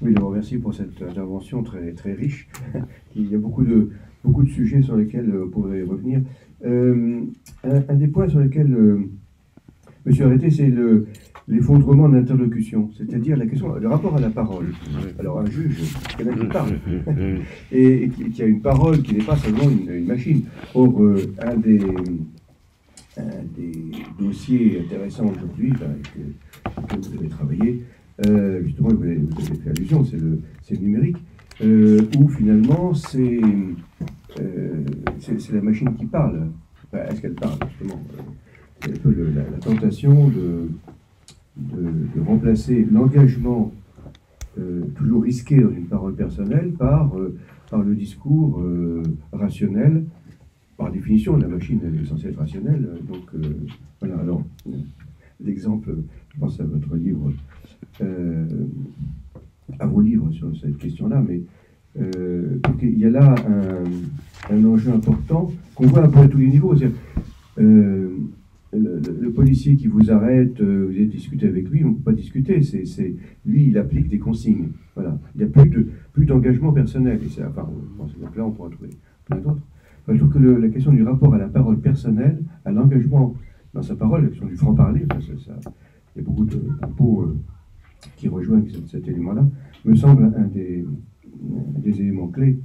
Oui, d'abord, merci pour cette intervention très, très riche. Il y a beaucoup de sujets sur lesquels on pourrait revenir. Un des points sur lesquels Monsieur Arrêté, c'est l'effondrement de l'interlocution, c'est-à-dire le rapport à la parole. Alors un juge, c'est quelqu'un qui parle, et qui a une parole qui n'est pas seulement une machine. Or, un des dossiers intéressants aujourd'hui, que vous avez travaillé, justement, vous avez fait allusion, c'est le numérique, où finalement c'est la machine qui parle. Enfin, est-ce qu'elle parle, justement? C'est un peu la tentation de remplacer l'engagement toujours risqué dans une parole personnelle par le discours rationnel. Par définition, la machine elle est censée être rationnelle. Donc, voilà, alors, l'exemple, je pense à votre livre, à vos livres sur cette question-là, mais il y a là un enjeu important qu'on voit un peu à tous les niveaux. C'est-à-dire, le policier qui vous arrête, vous avez discuté avec lui, on ne peut pas discuter. Lui, il applique des consignes. Voilà. Il n'y a plus d'engagement personnel. Et enfin, donc là, on pourra trouver plein d'autres. Enfin, je trouve que la question du rapport à la parole personnelle, à l'engagement dans sa parole, la question du franc-parler, il y a beaucoup de propos qui rejoignent cet élément-là, me semble un des éléments clés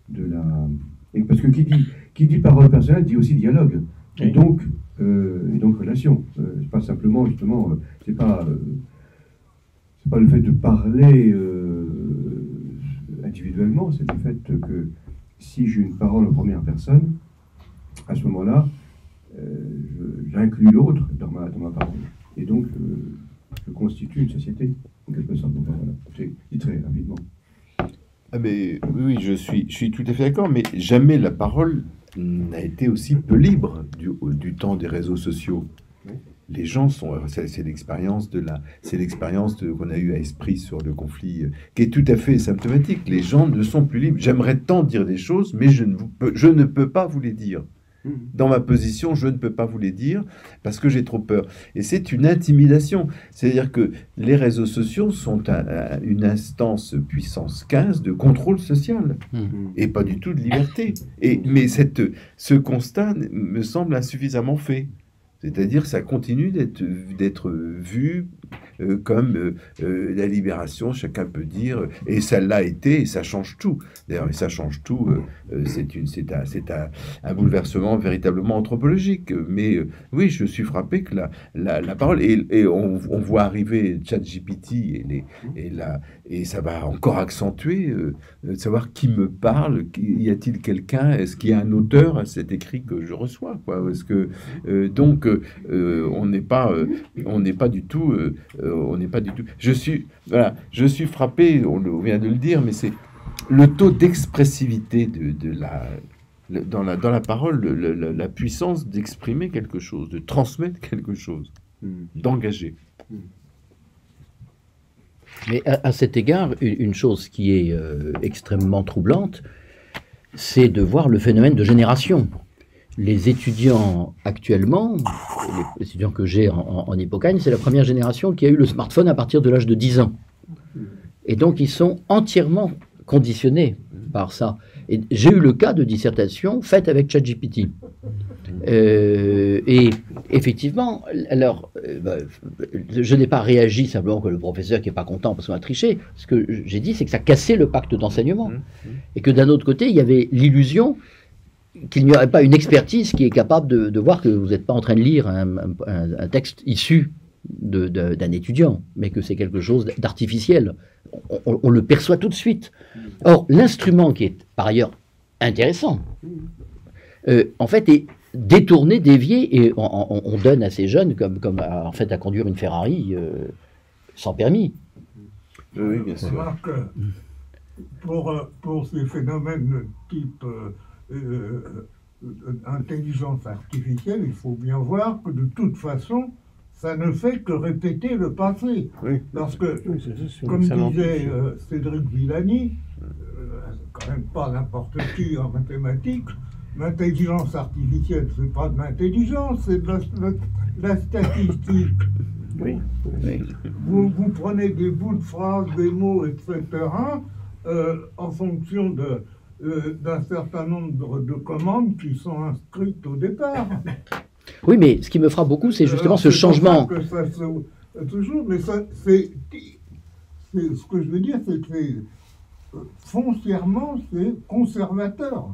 de la... Et parce que qui dit parole personnelle dit aussi dialogue. Et donc relation. C'est pas simplement, justement, c'est pas le fait de parler individuellement, c'est le fait que si j'ai une parole en première personne, à ce moment-là, j'inclus l'autre dans ma parole. Et donc, je constitue une société, en quelque sorte. Donc, voilà, j'ai dit très rapidement. Ah mais oui, je suis tout à fait d'accord, mais jamais la parole n'a été aussi peu libre du temps des réseaux sociaux. Oui. Les gens c'est l'expérience qu'on a eue à Esprit sur le conflit, qui est tout à fait symptomatique. Les gens ne sont plus libres. J'aimerais tant dire des choses, mais je ne peux pas vous les dire. Dans ma position, je ne peux pas vous les dire parce que j'ai trop peur. Et c'est une intimidation. C'est-à-dire que les réseaux sociaux sont une instance puissance 15 de contrôle social et pas du tout de liberté. Mais ce constat me semble insuffisamment fait. C'est-à-dire que ça continue d'être vu comme la libération, chacun peut dire, et ça l'a été, et ça change tout. D'ailleurs, et ça change tout, c'est un bouleversement véritablement anthropologique. Mais oui, je suis frappé que la parole, et on voit arriver ChatGPT, et ça va encore accentuer, de savoir qui me parle, y a-t-il quelqu'un, est-ce qu'il y a un auteur à cet écrit que je reçois, quoi. Est-ce que, donc, on n'est pas du tout... Je suis frappé, on vient de le dire, mais c'est le taux d'expressivité de dans la parole la puissance d'exprimer quelque chose, de transmettre quelque chose, d'engager. Mais à cet égard, une chose qui est extrêmement troublante, c'est de voir le phénomène de génération. Les étudiants actuellement, les étudiants que j'ai en Hippocagne, c'est la première génération qui a eu le smartphone à partir de l'âge de 10 ans. Et donc ils sont entièrement conditionnés par ça. Et j'ai eu le cas de dissertation faite avec ChatGPT. Et effectivement, alors, je n'ai pas réagi simplement que le professeur qui n'est pas content parce qu'on a triché. Ce que j'ai dit, c'est que ça cassait le pacte d'enseignement. Et que d'un autre côté, il y avait l'illusion qu'il n'y aurait pas une expertise qui est capable de voir que vous n'êtes pas en train de lire un texte issu d'un étudiant, mais que c'est quelque chose d'artificiel. On le perçoit tout de suite. Or, l'instrument qui est par ailleurs intéressant, en fait, est détourné, dévié, et on donne à ces jeunes comme en fait à conduire une Ferrari sans permis. Oui, bien sûr. Remarque, pour ces phénomènes type intelligence artificielle, il faut bien voir que de toute façon, ça ne fait que répéter le passé. Oui. Parce que, comme disait Cédric Villani, quand même pas n'importe qui en mathématiques, l'intelligence artificielle, c'est pas de l'intelligence, c'est de la statistique. Oui. Vous prenez des bouts de phrases, des mots, etc., en fonction d'un certain nombre de commandes qui sont inscrites au départ. Oui, mais ce qui me frappe beaucoup, c'est justement ce changement. Que ça toujours, mais ça, c'est ce que je veux dire, c'est que foncièrement, c'est conservateur.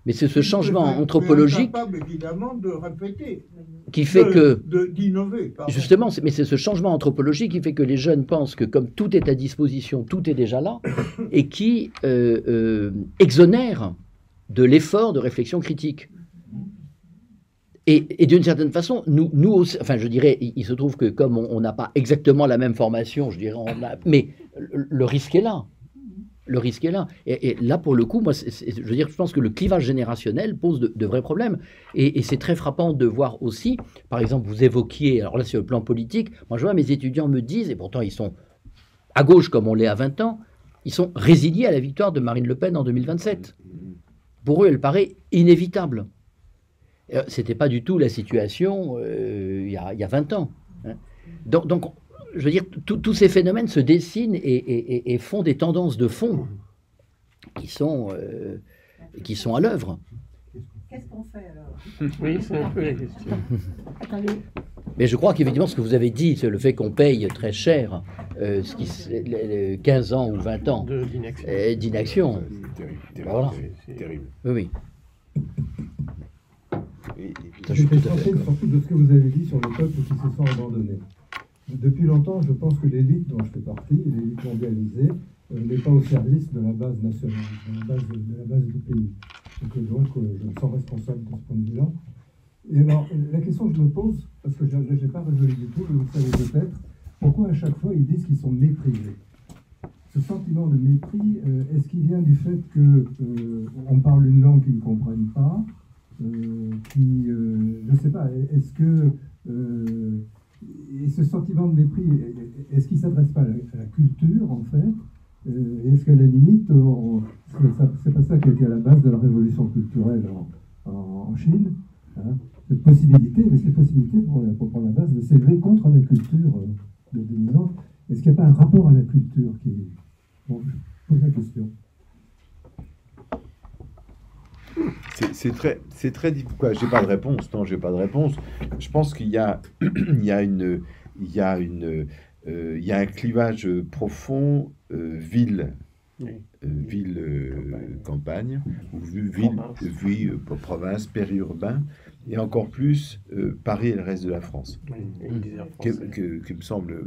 Mais c'est ce changement anthropologique capable, évidemment, de répéter, qui fait que, d'innover. justement, mais c'est ce changement anthropologique qui fait que les jeunes pensent que comme tout est à disposition, tout est déjà là, et qui exonère de l'effort de réflexion critique. Et d'une certaine façon, nous aussi, enfin je dirais, il se trouve que comme on n'a pas exactement la même formation, je dirais, mais le risque est là. Le risque est là. Et là, pour le coup, moi, je veux dire, je pense que le clivage générationnel pose de vrais problèmes. Et c'est très frappant de voir aussi, par exemple, vous évoquiez, alors là, sur le plan politique, moi, je vois mes étudiants me disent, et pourtant ils sont à gauche comme on l'est à 20 ans, ils sont résignés à la victoire de Marine Le Pen en 2027. Pour eux, elle paraît inévitable. C'était pas du tout la situation il y a 20 ans. Hein. Donc, je veux dire, tous ces phénomènes se dessinent et font des tendances de fond qui sont à l'œuvre. Qu'est-ce qu'on fait alors? Oui, c'est un peu la question. Attendez. Mais je crois qu'évidemment, ce que vous avez dit, c'est le fait qu'on paye très cher 15 ans ou 20 ans d'inaction. Terrible. Voilà. Terrible. Oui. J'étais frappé surtout de ce que vous avez dit sur le peuple qui se sent abandonné. Depuis longtemps, je pense que l'élite dont je fais partie, l'élite mondialisée, n'est pas au service de la base nationale, de la base du pays. Et que donc, je me sens responsable de ce point de vue-là. Et alors, la question que je me pose, parce que je n'ai pas résolu du tout, mais vous savez peut-être, pourquoi à chaque fois ils disent qu'ils sont méprisés? Ce sentiment de mépris, est-ce qu'il vient du fait qu'on parle une langue qu'ils ne comprennent pas, je ne sais pas, est-ce que et ce sentiment de mépris, est-ce qu'il ne s'adresse pas à la culture en fait, est-ce qu'à la limite, c'est pas ça qui a été à la base de la révolution culturelle en Chine, hein, cette possibilité pour la base de s'élever contre la culture dominante. Est-ce qu'il n'y a pas un rapport à la culture qui est... Bon, je pose la question. C'est très difficile. J'ai pas de réponse. Non, j'ai pas de réponse. Je pense qu'il y a un clivage profond ville-campagne, ou ville province, périurbain, et encore plus Paris et le reste de la France. Qui me semble...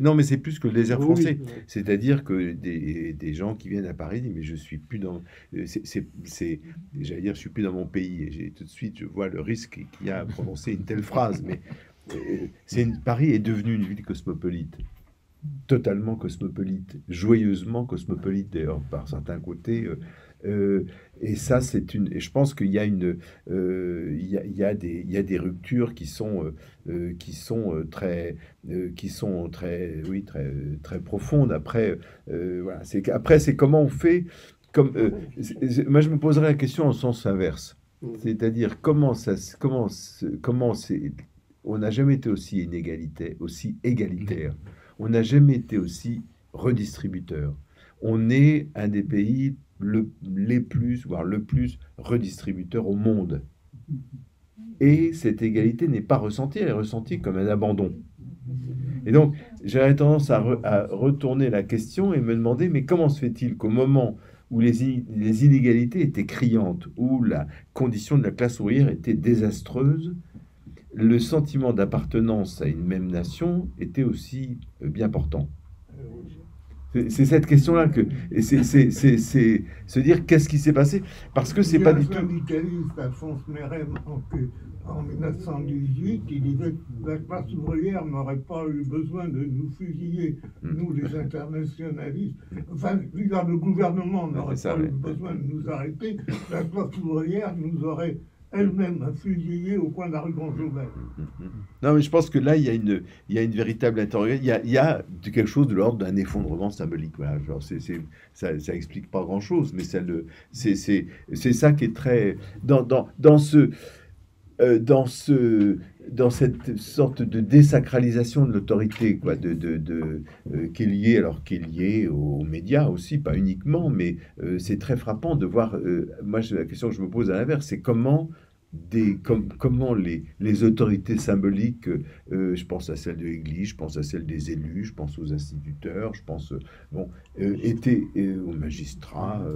non, mais c'est plus que le désert français. Oui. C'est-à-dire que des gens qui viennent à Paris disent « mais je suis plus dans... j'allais dire, je suis plus dans mon pays ». Et tout de suite, je vois le risque qu'il y a à prononcer une telle phrase. Mais Paris est devenu une ville cosmopolite. totalement cosmopolite, joyeusement cosmopolite d'ailleurs par certains côtés. Et ça, et je pense qu'il y a il y a des ruptures qui sont très oui, très profondes. Après, voilà, après c'est comment on fait. Moi, je me poserais la question en sens inverse, c'est-à-dire on n'a jamais été aussi égalitaire, on n'a jamais été aussi redistributeur. On est un des pays les plus, voire le plus redistributeur au monde. Et cette égalité n'est pas ressentie, elle est ressentie comme un abandon. Et donc, j'aurais tendance à retourner la question et me demander, mais comment se fait-il qu'au moment où les inégalités étaient criantes, où la condition de la classe ouvrière était désastreuse, le sentiment d'appartenance à une même nation était aussi bien portant? C'est cette question-là que... C'est se dire qu'est-ce qui s'est passé? Parce que c'est pas du tout... Un syndicaliste, Alphonse Mérem, en 1918, il disait que la classe ouvrière n'aurait pas eu besoin de nous fusiller, nous les internationalistes. Enfin, le gouvernement n'aurait pas eu besoin de nous arrêter. La classe ouvrière nous aurait elle-même fusillé au coin de la rue Grand-Jaubert. Non, mais je pense que là, il y a une véritable interrogation. Il y a quelque chose de l'ordre d'un effondrement symbolique. Voilà, genre ça explique pas grand-chose, mais c'est ça qui est très... Dans cette sorte de désacralisation de l'autorité, quoi, qui est liée aux médias aussi, pas uniquement, mais c'est très frappant de voir. Moi, la question que je me pose à l'inverse, c'est comment les autorités symboliques, je pense à celle de l'Église, je pense à celle des élus, je pense aux instituteurs, je pense étaient aux magistrats.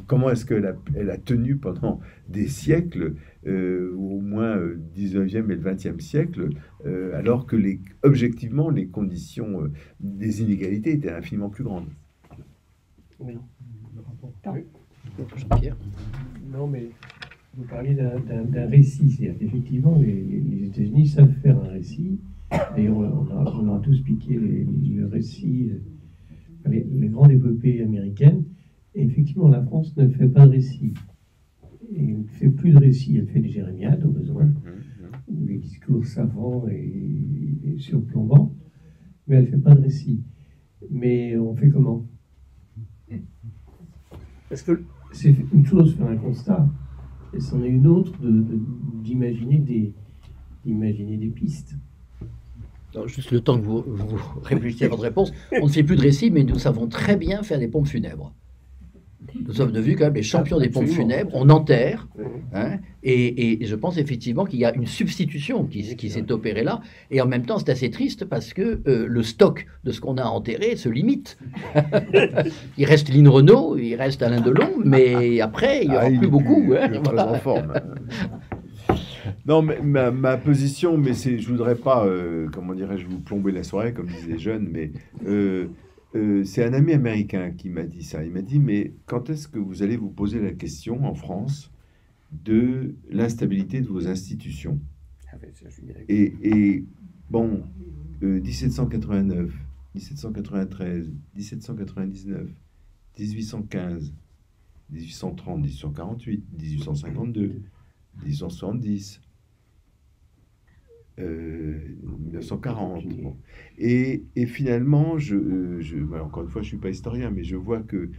Comment est-ce qu'elle a tenu pendant des siècles, au moins 19e et le 20e siècle, alors que objectivement les conditions des inégalités étaient infiniment plus grandes. Oui. Jean-Pierre. Non, mais vous parliez d'un récit. C'est-à-dire qu'effectivement, les États-Unis savent faire un récit. D'ailleurs, on aura tous piqué le récit, les grandes épopées américaines. Et effectivement, la France ne fait pas de récit. Et elle ne fait plus de récit. Elle fait des jérémiades au besoin, ou des discours savants et surplombants. Mais elle ne fait pas de récit. Mais on fait comment? Parce que c'est une chose faire un constat, et c'en est une autre d'imaginer des pistes. Alors, juste le temps que vous réfléchissiez à votre réponse, on ne fait plus de récit, mais nous savons très bien faire des pompes funèbres. Nous sommes devenus quand même les champions des pompes funèbres. On enterre, hein, et je pense effectivement qu'il y a une substitution qui s'est opérée là. Et en même temps, c'est assez triste parce que le stock de ce qu'on a enterré se limite. Il reste Lynn Renault, il reste Alain Delon, mais après, il n'y aura plus beaucoup. Il est très en forme. Non, mais ma position, mais je voudrais pas, comment dirais-je, vous plomber la soirée, comme disaient les jeunes, mais c'est un ami américain qui m'a dit ça. Il m'a dit, mais quand est-ce que vous allez vous poser la question en France de l'instabilité de vos institutions? Et bon, 1789, 1793, 1799, 1815, 1830, 1848, 1852, 1870, 1940. Bon. Et finalement, encore une fois, je ne suis pas historien, mais je vois que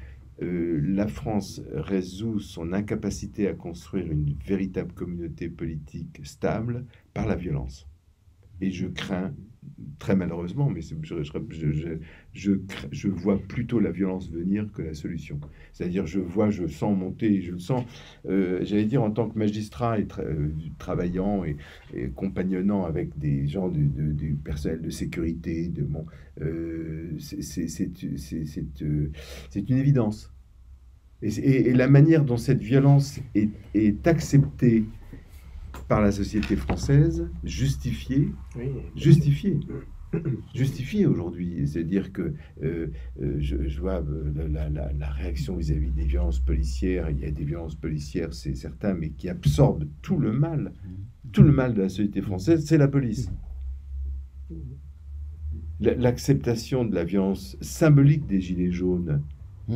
la France résout son incapacité à construire une véritable communauté politique stable par la violence. Et je crains, très malheureusement, mais je vois plutôt la violence venir que la solution. C'est-à-dire, je sens monter, je le sens, j'allais dire, en tant que magistrat et travaillant et compagnonnant avec des gens du personnel de sécurité, c'est une évidence. Et la manière dont cette violence est acceptée par la société française, justifiée aujourd'hui. C'est-à-dire que je vois la réaction vis-à-vis des violences policières. Il y a des violences policières, c'est certain, mais qui absorbent tout le mal de la société française, c'est la police. l'acceptation de la violence symbolique des Gilets jaunes Mmh.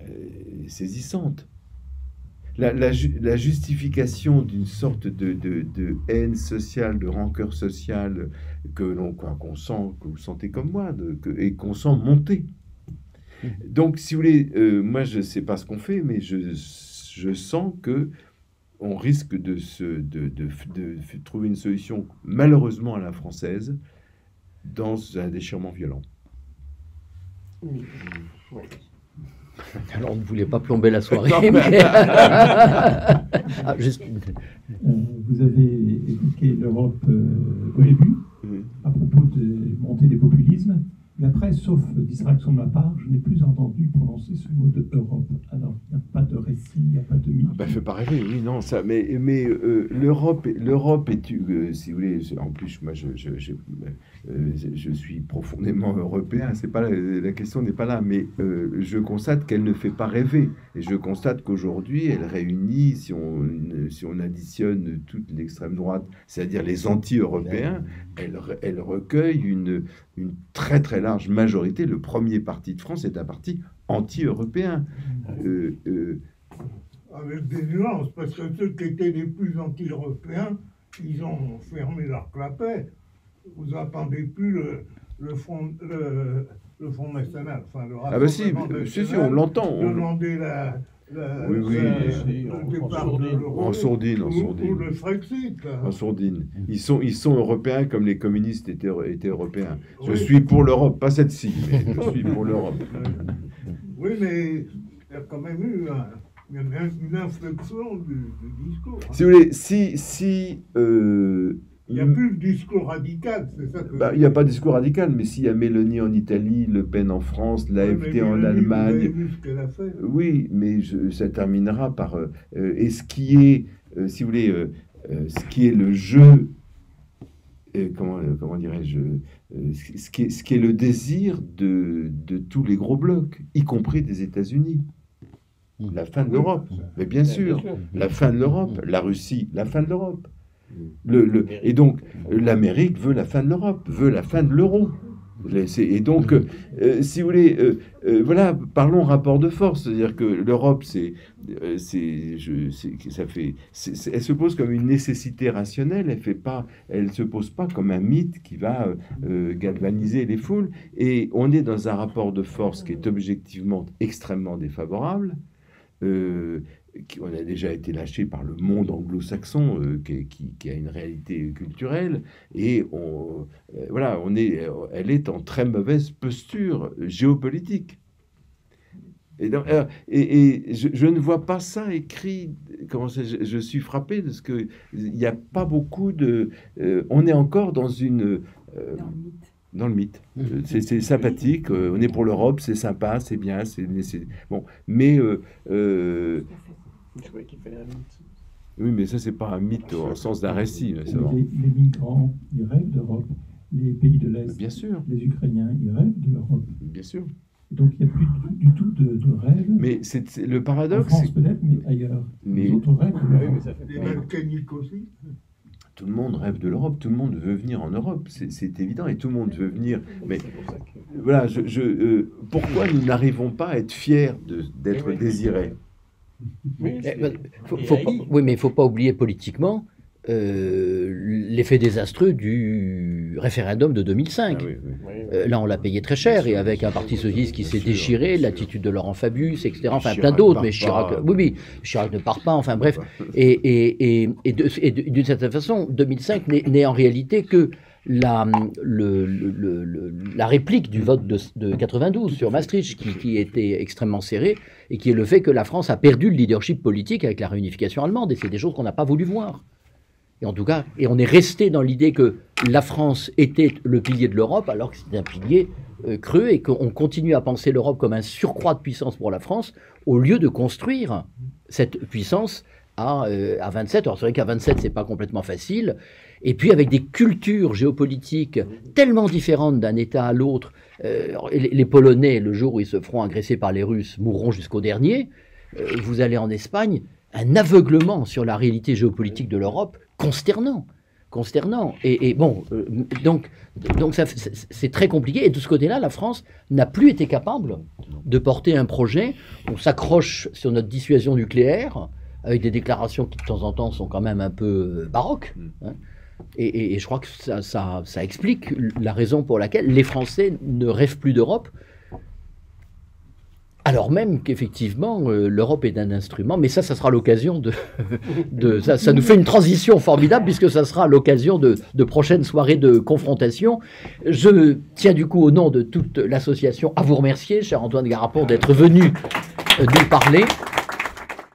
est saisissante. La justification d'une sorte de haine sociale, de rancœur sociale qu'on sent, que vous sentez comme moi, et qu'on sent monter. Donc, si vous voulez, moi, je ne sais pas ce qu'on fait, mais je sens que on risque de trouver une solution, malheureusement à la française, dans un déchirement violent. Oui, ouais. Alors, on ne voulait pas plomber la soirée. Mais... juste... Vous avez évoqué l'Europe au début, à propos de montée des populismes. Mais après, sauf distraction de ma part, je n'ai plus entendu prononcer ce mot de Europe. Alors, il n'y a pas de récit, il n'y a pas de mythe. Bah, fait pas rêver, oui, non, ça. Mais l'Europe est, si vous voulez, en plus, moi, je suis profondément européen. C'est pas la question n'est pas là, mais je constate qu'elle ne fait pas rêver. Et je constate qu'aujourd'hui, elle réunit, si on additionne toute l'extrême droite, c'est-à-dire les anti-européens, elle recueille une très très large majorité. Le premier parti de France est un parti anti-européen. Avec des nuances, parce que ceux qui étaient les plus anti-européens, ils ont fermé leur clapet. Vous n'entendez plus le Front National, enfin le Ah bah si, on l'entend. Demander le départ de l'euro en sourdine. Ou le Frexit. En sourdine. Ils sont européens comme les communistes étaient européens. Je Oui. suis pour l'Europe, pas cette-ci, mais je suis pour l'Europe. Oui, mais il y a quand même eu une inflexion du discours. Si vous voulez, Il n'y a plus de discours radical, c'est ça que... il n'y a pas de discours radical, mais s'il y a Mélanie en Italie, Le Pen en France, l'AfD en Allemagne... Vous avez vu ce qu'elle a fait. Oui, mais ça terminera par... et ce qui est, si vous voulez, ce qui est le jeu... comment dirais-je, ce qui est le désir de tous les gros blocs, y compris des États-Unis. La fin de l'Europe, mais bien sûr, la fin de l'Europe, la Russie, la fin de l'Europe. Et donc, l'Amérique veut la fin de l'Europe, veut la fin de l'euro. Et donc, si vous voulez, voilà, parlons rapport de force. C'est-à-dire que l'Europe, elle se pose comme une nécessité rationnelle. Elle se pose pas comme un mythe qui va galvaniser les foules. Et on est dans un rapport de force qui est objectivement extrêmement défavorable. On a déjà été lâché par le monde anglo-saxon qui a une réalité culturelle et elle est en très mauvaise posture géopolitique. Et je ne vois pas ça écrit. Je suis frappé de ce que il n'y a pas beaucoup de. On est encore dans une. Dans le mythe. C'est sympathique, on est pour l'Europe, c'est sympa, c'est bien, c'est bon. Mais Je croyais qu'il fallait un mythe. oui, mais ça c'est pas un mythe au sens d'un récit. Les migrants, ils rêvent d'Europe. Les pays de l'Est, bien sûr, les Ukrainiens, ils rêvent de l'Europe. bien sûr. Donc il n'y a plus du tout de rêve. Mais c'est le En paradoxe. France peut-être, mais ailleurs. Mais- Les autres rêvent de Oui, l'Europe. mais ça fait Les peur. Balkaniques aussi. Tout le monde rêve de l'Europe, tout le monde veut venir en Europe, c'est évident, et tout le monde veut venir. Mais C'est pour ça que... voilà, pourquoi nous n'arrivons pas à être fiers d'être Oui, oui. désirés? Oui, Eh c'est- ben, et faut haï. pas, oui, mais il ne faut pas oublier politiquement l'effet désastreux du référendum de 2005. Ah oui, oui. Oui, oui. Là, on l'a payé très cher, et avec un parti socialiste qui bien s'est sûr, déchiré, bien sûr. l'attitude de Laurent Fabius, etc. Enfin, Chirac plein d'autres, part mais pas. Chirac, oui, Chirac ne part pas, enfin bref. Et d'une certaine façon, 2005 n'est en réalité que la réplique du vote de 92 sur Maastricht, qui était extrêmement serré, et qui est le fait que la France a perdu le leadership politique avec la réunification allemande, et c'est des choses qu'on n'a pas voulu voir. Et en tout cas, et on est resté dans l'idée que la France était le pilier de l'Europe, alors que c'était un pilier creux, et qu'on continue à penser l'Europe comme un surcroît de puissance pour la France, au lieu de construire cette puissance à 27. Alors c'est vrai qu'à 27, c'est pas complètement facile. Et puis avec des cultures géopolitiques tellement différentes d'un État à l'autre, les Polonais, le jour où ils se feront agresser par les Russes, mourront jusqu'au dernier. Vous allez en Espagne, un aveuglement sur la réalité géopolitique de l'Europe consternant. consternant. Et bon, donc c'est très compliqué. Et de ce côté-là, la France n'a plus été capable de porter un projet. On s'accroche sur notre dissuasion nucléaire, avec des déclarations qui de temps en temps sont quand même un peu baroques. Hein. Et je crois que ça explique la raison pour laquelle les Français ne rêvent plus d'Europe, alors même qu'effectivement l'Europe est un instrument. Mais ça sera l'occasion ça nous fait une transition formidable, puisque ça sera l'occasion de prochaines soirées de confrontation. Je tiens du coup au nom de toute l'association à vous remercier, cher Antoine Garapon, d'être venu nous parler.